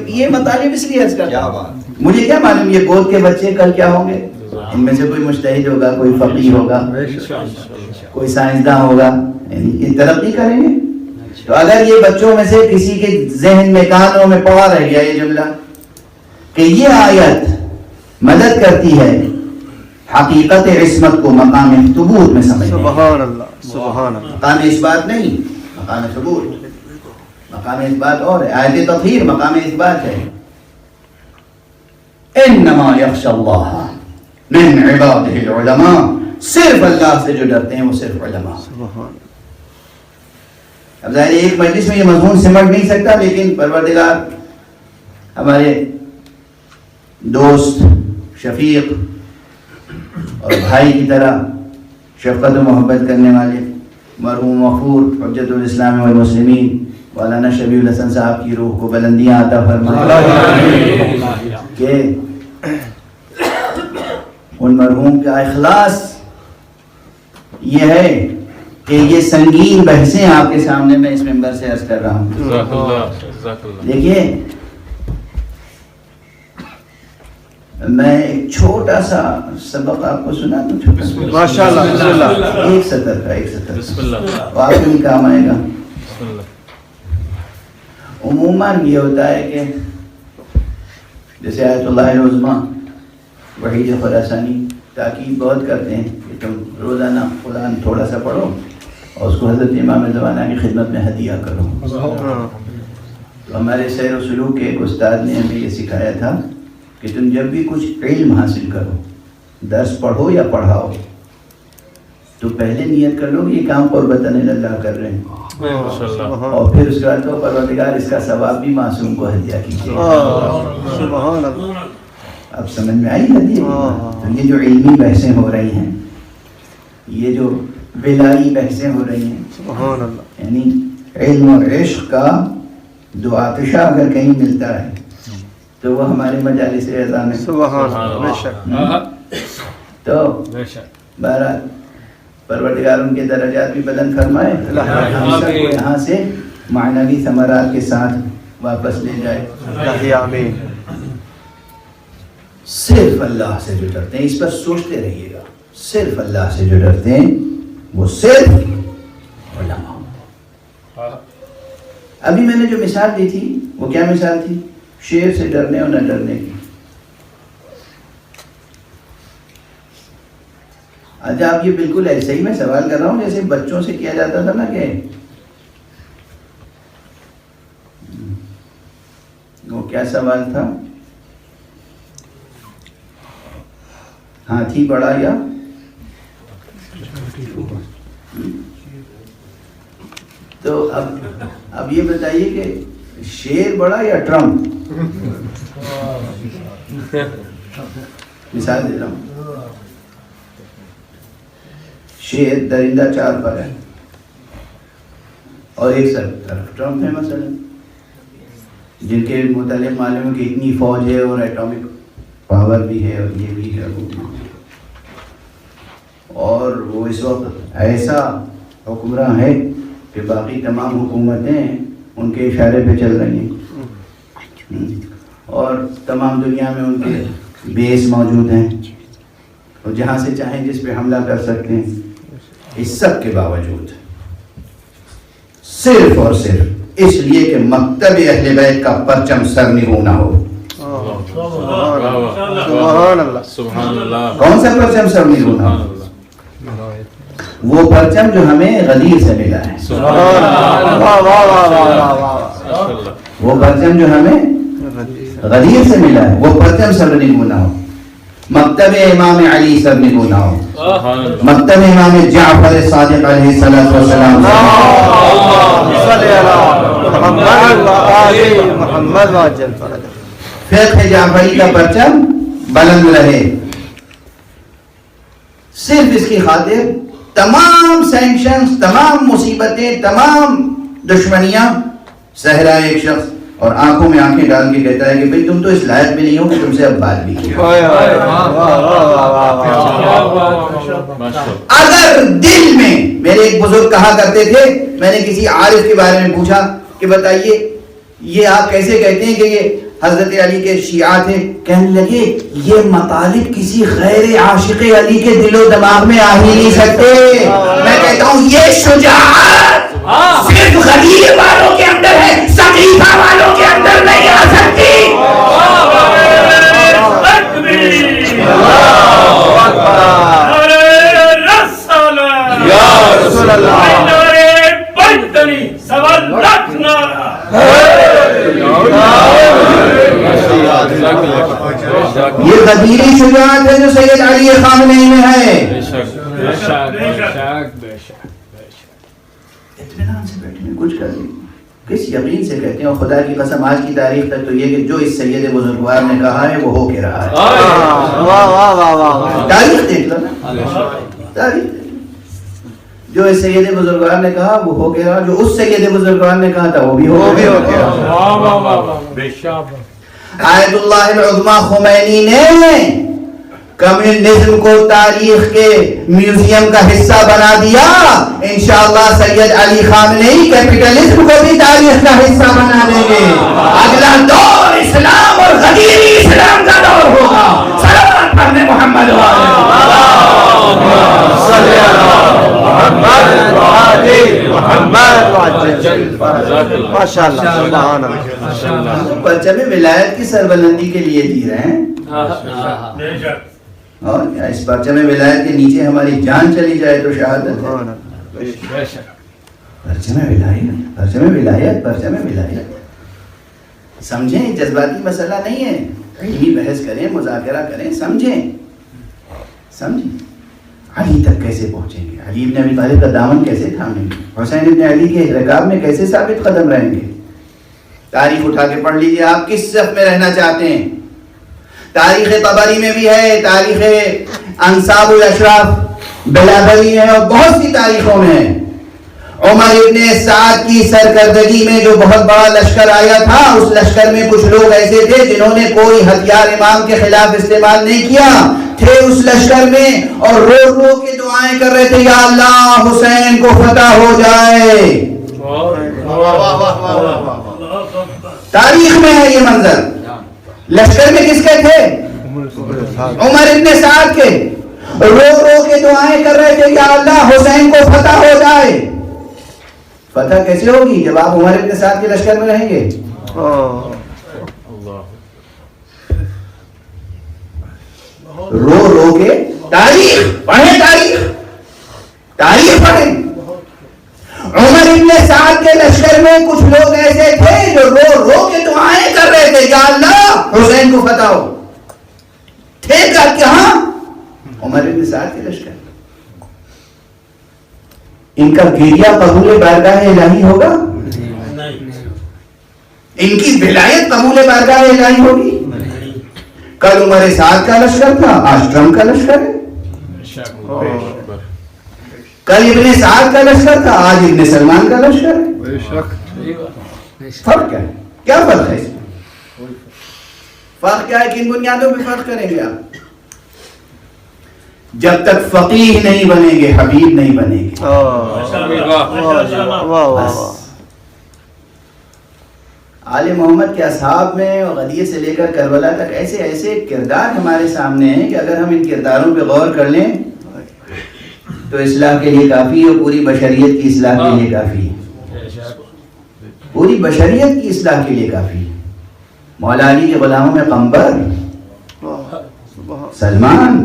یہ مطالب اس لیے مجھے کیا معلوم یہ گود کے بچے کل کیا ہوں گے. ان میں سے کوئی مجتہد ہوگا, کوئی فقیہ ہوگا, کوئی سائنسداں ہوگا, یہ ترقی کریں گے. تو اگر یہ بچوں میں سے کسی کے ذہن میں کانوں میں پڑا رہ گیا یہ جملہ کہ یہ آیت مدد کرتی ہے حقیقت عصمت کو مقام ثبوت میں سمجھنے, سبحان اللہ سبحان اللہ, مقام اثبات نہیں, مقام ثبوت. مقام اثبات اور ہے, آیت تطہیر مقام اثبات ہے. انما یخشی اللہ من عبادہ العلماء, صرف اللہ سے جو ڈرتے ہیں وہ صرف علماء. اب ظاہر ایک مجلس میں یہ مضمون سمٹ نہیں سکتا, لیکن پروردگار ہمارے دوست شفیق اور بھائی کی طرح شفقت و محبت کرنے والے مرحوم غفور حجت الاسلام والمسلمین مولانا شبیع الحسن صاحب کی روح کو بلندیاں عطا فرمائے کہ ان مرحوم کا اخلاص یہ ہے کہ یہ سنگین بحثیں آپ کے سامنے میں اس ممبر سے عرض کر رہا ہوں. دیکھیے میں ایک چھوٹا سا سبق آپ کو سنا دوں, چھوٹا سا ماشاءاللہ, ایک سطر کا آپ کو بھی کام آئے گا. عموماً یہ ہوتا ہے کہ جیسے آیت اللہ العظمیٰ وحید خراسانی تاکید بہت کرتے ہیں کہ تم روزانہ قرآن تھوڑا سا پڑھو اور اس کو حضرت امام زمانہ کی خدمت میں ہدیہ کرو. تو ہمارے سیر و سلوک کے ایک استاد نے ہمیں یہ سکھایا تھا کہ تم جب بھی کچھ علم حاصل کرو, درس پڑھو یا پڑھاؤ, تو پہلے نیت کر لو کہ یہ کام قربتاً اللہ کر رہے ہیں, اور پھر اس کے بعد تو پروردگار اس کا ثواب بھی معصوم کو ہدیہ کیجیے. اب سمجھ میں آئی ہدیہ. تو یہ جو علمی بحثیں ہو رہی ہیں, یہ جو بلائی بحثیں ہو رہی ہیں, یعنی علم اور عشق کا دو آتشہ اگر کہیں ملتا ہے تو وہ ہمارے مجالس اعظام میں. تو بہرحال پروردگار ان کے درجات بھی بلند فرمائے, ہم سب کو یہاں سے معنوی ثمرات کے ساتھ واپس لے جائے. آمین. صرف اللہ سے جو ڈرتے ہیں, اس پر سوچتے رہیے گا, صرف اللہ سے جو ڈرتے ہیں وہ صرف علماء. ابھی میں نے جو مثال دی تھی وہ کیا مثال تھی؟ شیر سے ڈرنے اور نہ ڈرنے کی. اچھا آپ یہ بالکل ایسے ہی میں سوال کر رہا ہوں جیسے بچوں سے کیا جاتا تھا نا کہ وہ کیا سوال تھا؟ ہاتھی بڑا یا تو اب یہ بتائیے کہ شیر بڑا یا ٹرمپ؟ مثال دے رہا ہوں، شیر درندہ 4 پر ہے اور ایک طرف ٹرمپ ہے مثلا، جن کے متعلق معلوم ہے کہ اتنی فوج ہے اور ایٹامک پاور بھی ہے اور یہ بھی ہے وہ بھی ہے، اور وہ اس وقت ایسا حکمراں ہے کہ باقی تمام حکومتیں ان کے اشارے پہ چل رہی ہیں اور تمام دنیا میں ان کے بیس موجود ہیں اور جہاں سے چاہیں جس پہ حملہ کر سکتے ہیں. اس سب کے باوجود صرف اور صرف اس لیے کہ مکتب اہل بیت کا پرچم سرنگوں نہ ہو. سبحان اللہ. سبحان اللہ. کون سا پرچم سرنگوں نہ ہو؟ وہ پرچم جو ہمیں غدیر سے ملا ہے. وہ پرچم جو ہمیں غدیر سے ملا ہے وہ پرچم سرنگوں نہ ہو. مکتب امام علی سرنگوں نہ ہو. مکتب امام جعفر صادق علیہ السلام. فقہ جعفری کا پرچم بلند رہے. صرف اس کی خاطر تمام سینکشنز، تمام مصیبتیں، تمام دشمنیاں سہ رہا ہے ایک شخص اور آنکھوں میں آنکھیں ڈال کے کہتا ہے کہ بھئی تم تو اس لائق بھی نہیں ہو کہ تم سے اب بات بھی کی. اگر دل میں، میرے ایک بزرگ کہا کرتے تھے، میں نے کسی عارف کے بارے میں پوچھا کہ بتائیے یہ آپ کیسے کہتے ہیں کہ یہ حضرت علی کے شیعہ تھے؟ کہنے لگے یہ مطالب کسی غیر عاشق علی کے دل و دماغ میں آ ہی نہیں سکتے. میں کہتا ہوں یہ شجاعت صرف غدیر والوں کے اندر ہے، سقیفہ والوں کے اندر نہیں آ سکتی. یہ غدیری شجاعت ہے جو سید علی خامنئی میں ہے. اطمینان سے بیٹھے کچھ کر لیں، کس یقین سے کہتے ہیں، اور خدا کی قسم آج کی تاریخ تک تو یہ کہ جو اس سید بزرگوار نے کہا ہے وہ ہو کے رہا ہے. تاریخ دیکھ لو نا، تاریخ جو اس سید بزرگوار نے کہا وہ ہو کے رہا، جو اس سید بزرگوار نے کہا تھا وہ بھی ہو کے رہا. آیت اللہ العظمی خمینی نے کمیونزم کو تاریخ کے میوزیم کا حصہ بنا دیا. انشاءاللہ سید علی خامنئی کیپٹلزم کو بھی تاریخ کا حصہ بنا دیں گے. اگلا دور اسلام اور غدیری اسلام کا دور ہوگا. صلوات پڑھنے محمد پرچم ولایت کی سربلندی کے لیے جی رہے ہیں، اور اس پرچم ولایت کے نیچے ہماری جان چلی جائے تو شہادت ہے. پرچم ولایت، پرچم ولایت، پرچم ولایت. سمجھیں جذباتی مسئلہ نہیں ہے، علمی بحث کریں، مذاکرہ کریں، سمجھیں. علی تک کیسے پہنچیں گے؟ علی ابن ابی طالب کا دامن کیسے تھامیں گے؟ حسین ابن علی کے رکاب میں کیسے ثابت قدم رہیں گے؟ تاریخ اٹھا کے پڑھ لیجئے آپ کس صف میں رہنا چاہتے ہیں. تاریخ طبری میں بھی ہے، تاریخ انصاب الاشراف بلاغوی میں ہے اور بہت سی تاریخوں میں ہے. عمر ابن سعد کی سرکردگی میں جو بہت بڑا لشکر آیا تھا، اس لشکر میں کچھ لوگ ایسے تھے جنہوں نے کوئی ہتھیار امام کے خلاف استعمال نہیں کیا، تھے اس لشکر میں اور رو رو کے دعائیں کر رہے تھے، یا اللہ حسین کو فتح ہو جائے. تاریخ میں ہے یہ منظر. لشکر میں کس کے تھے؟ عمر ابن سعد کے. رو رو کے دعائیں کر رہے تھے، یا اللہ حسین کو فتح ہو جائے. فتح کیسے ہوگی جب آپ عمر ابن سعد کے لشکر میں رہیں گے؟ رو رو کے تاریخ پڑھیں، تاریخ پڑھیں. عمر ابن سعد کے لشکر میں کچھ لوگ ایسے تھے جو رو رو کے دعائیں کر رہے تھے، یا اللہ حسین کو فتح ہو. تھے کہاں؟ عمر ابن سعد کے لشکر. ان کا گریہ قبول بارگاہ الہی ہوگا؟ ان کی ولایت قبول بارگاہ الہی ہوگی؟ کل عمر سعد کا لشکر تھا، آج ٹرمپ کا لشکر ہے. کل ابن سعد کا لشکر تھا، آج ابن سلمان کا لشکر ہے. فرق کیا ہے؟ کیا فرق ہے اس میں؟ فرق کیا ہے؟ کن بنیادوں پہ فرق کریں گے آپ؟ جب تک فقیہ نہیں بنیں گے حبیب نہیں بنیں گے. آل محمد کے اصحاب میں اور غدیر سے لے کر کربلا تک ایسے ایسے کردار ہمارے سامنے ہیں کہ اگر ہم ان کرداروں پہ غور کر لیں تو اصلاح کے لیے کافی ہے، پوری بشریت کی اصلاح کے لیے کافی ہے، پوری بشریت کی اصلاح کے لیے کافی ہے. مولا علی کے غلاموں میں قمبر، سلمان،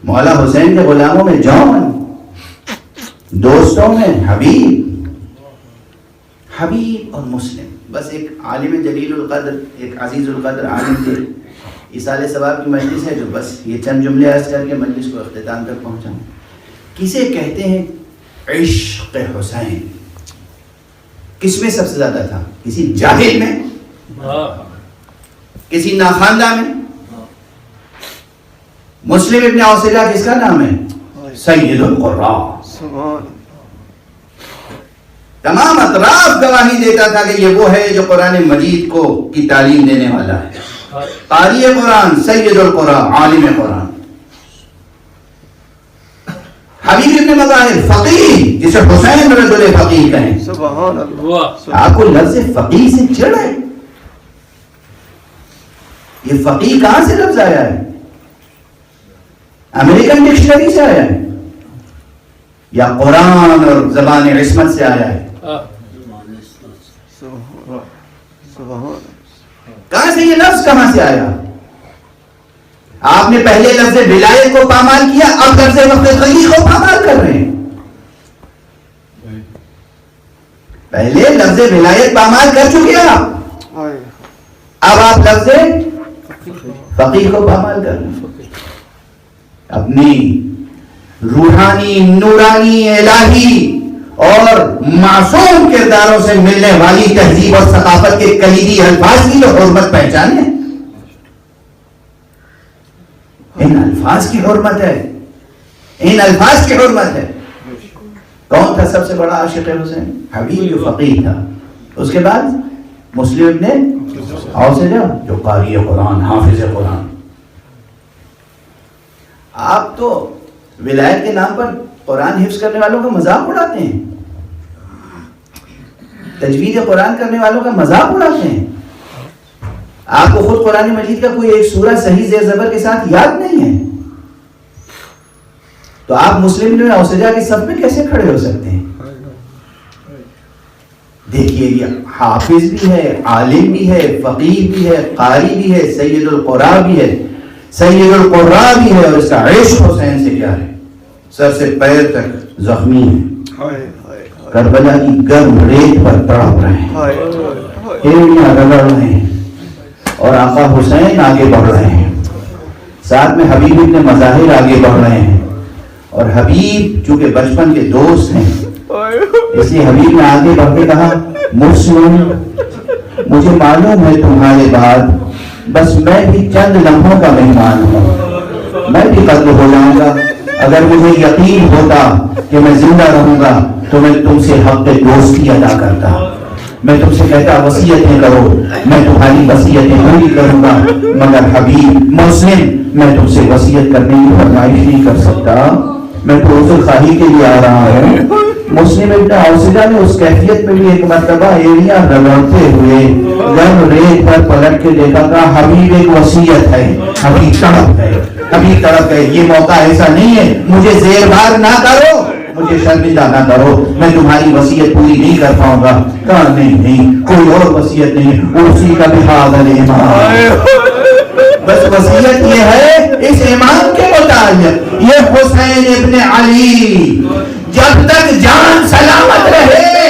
مولا حسین کے غلاموں میں جون، دوستوں میں حبیب، حبیب اور مسلم. بس ایک عالم جلیل القدر، ایک عزیز القدر عالم تھے، ایصال ثواب کی مجلس ہے جو بس یہ چند جملے عرض کر کے مجلس کو اختتام تک پہنچاؤں. کسے کہتے ہیں عشق حسین؟ کس میں سب سے زیادہ تھا؟ کسی جاہل میں؟ کسی ناخواندہ میں؟ مسلم ابن اوسیلہ کس کا نام ہے؟ سید القراء. تمام اطراف گواہی دیتا تھا کہ یہ وہ ہے جو قرآن مجید کو کی تعلیم دینے والا ہے. قاری قرآن، سید القراء، عالم قرآن. حبیب ابن مظاہر فقیہ، جسے حسین رجل فقیہ کہیں. سبحان اللہ. آپ کو لفظ فقیہ سے چڑھ ہے؟ یہ فقیہ کہاں سے لفظ آیا ہے؟ امریکن ڈکشنری سے آیا ہے یا قرآن اور زبان عصمت سے آیا ہے؟ کہاں سے یہ لفظ کہاں سے آیا؟ آپ نے پہلے لفظ ولایت کو پامال کیا، اب لفظ وقت خلی کو پامال کر رہے ہیں. پہلے لفظ ولایت پامال کر چکے آپ، اب آپ لفظ فقیہ کو پامال کر رہے ہیں. اپنی روحانی، نورانی، الہی اور معصوم کرداروں سے ملنے والی تہذیب اور ثقافت کے کلیدی الفاظ کی جو حرمت پہچانے، ان الفاظ کی حرمت ہے، ان الفاظ کی حرمت ہے. کون تھا سب سے بڑا عاشق حسین؟ حبیب جو فقیہ تھا. اس کے بعد مسلم نے اوسیلہ جو قاری قرآن، حافظ قرآن. آپ تو ولایت کے نام پر قرآن حفظ کرنے والوں کا مذاق اڑاتے ہیں، تجوید قرآن کرنے والوں کا مذاق اڑاتے ہیں. آپ کو خود قرآن مجید کا کوئی ایک سورہ صحیح زیر زبر کے ساتھ یاد نہیں ہے، تو آپ مسلم میں اوسیلہ کے صف میں کیسے کھڑے ہو سکتے ہیں؟ دیکھیے یہ حافظ بھی ہے، عالم بھی ہے، فقیہ بھی ہے، قاری بھی ہے، سید القراء بھی ہے، سید القراء بھی ہے. اور اس کا عشق حسین سے کیا ہے؟ سر سے پیر تک زخمی ہے، کربلا کی گرم ریت پر تڑپ رہے ہیں، ایڑیاں رگڑ رہے ہیں، اور آقا حسین آگے بڑھ رہے ہیں، ساتھ میں حبیب ابن مظاہر آگے بڑھ رہے ہیں. اور حبیب چونکہ بچپن کے دوست ہیں، اس لیے حبیب نے آگے بڑھ کے کہا، مسلم مجھے معلوم ہے تمہارے بعد بس میں بھی چند لمحوں کا مہمان ہوں، میں بھی قتل ہو جاؤں گا. اگر مجھے یقین ہوتا کہ میں زندہ رہوں گا تو میں تم سے حق دوستی ادا کرتا، میں تم سے کہتا وصیتیں کرو، میں تمہاری وصیتیں پوری کروں گا. مگر حبیب مسلم میں تم سے وصیت کرنے کی فرمائش نہیں کر سکتا، میں تو عذر خواہی کے لیے آ رہا ہوں. مسلم ابن اوسیلہ نے اس کیفیت میں بھی ایک مرتبہ ایڑیاں رگڑتے ہوئے گرم ریت پر پلٹ کے دیکھا تھا، حبیب ایک وصیت ہے. حبیب تڑپ گئے، حبیب تڑپ گئے. یہ موقع ایسا نہیں ہے مجھے زیر بار نہ کرو، مجھے شرمندہ نہ کرو، میں تمہاری وصیت پوری نہیں کر پاؤں گا. کہا نہیں کوئی اور وصیت نہیں، اسی کا بھی حاضر ایمان. بس وصیت یہ ہے اس ایمان کے متعلق، یہ حسین ابن علی جب تک جان سلامت رہے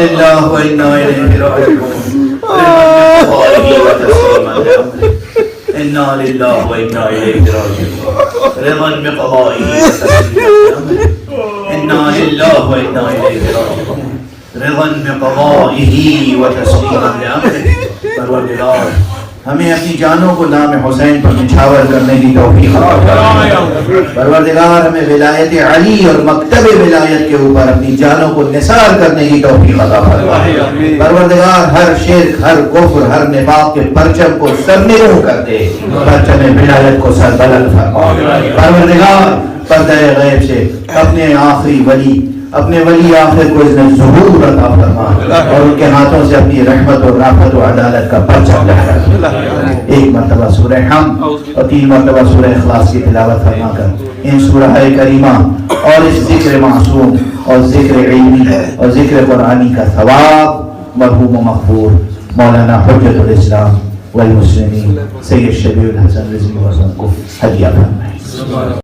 للہ و انا الیہ راجعون انا للہ و انا الیہ راجعون رضا بقضائہ انا للہ و انا الیہ راجعون رضا بقضائہ و تسلیما لامرہ پروردگار ہمیں اپنی جانوں کو نام حسین پر نچھاور کرنے کی توفیق عطا فرما پروردگار ہمیں ولایت علی اور مکتب ولایت کے اوپر اپنی جانوں کو نثار کرنے کی توفیق عطا فرما پروردگار ہر شرک ہر کفر ہر نفاق کے پرچم کو سرنگوں کر دے پرچم ولایت کو سربلند فرما پروردگار پردہ غیب سے اپنے آخری ولی اپنے ولی آخر کو اس نے ظہور عطا فرما اور ان کے ہاتھوں سے اپنی رحمت اور رافت و عدالت کا پرچم لہرا ایک مرتبہ سورہ حمد اور 3 مرتبہ سورہ اخلاص کی تلاوت فرما کر ان سورہ کریمہ اور اس ذکر معصوم اور ذکر علمی اور ذکر قرآنی کا ثواب مرحوم و مغفور مولانا حجت الاسلام والمسلمین سید شبیع الحسن رضوی کو ہدیہ فرمائے.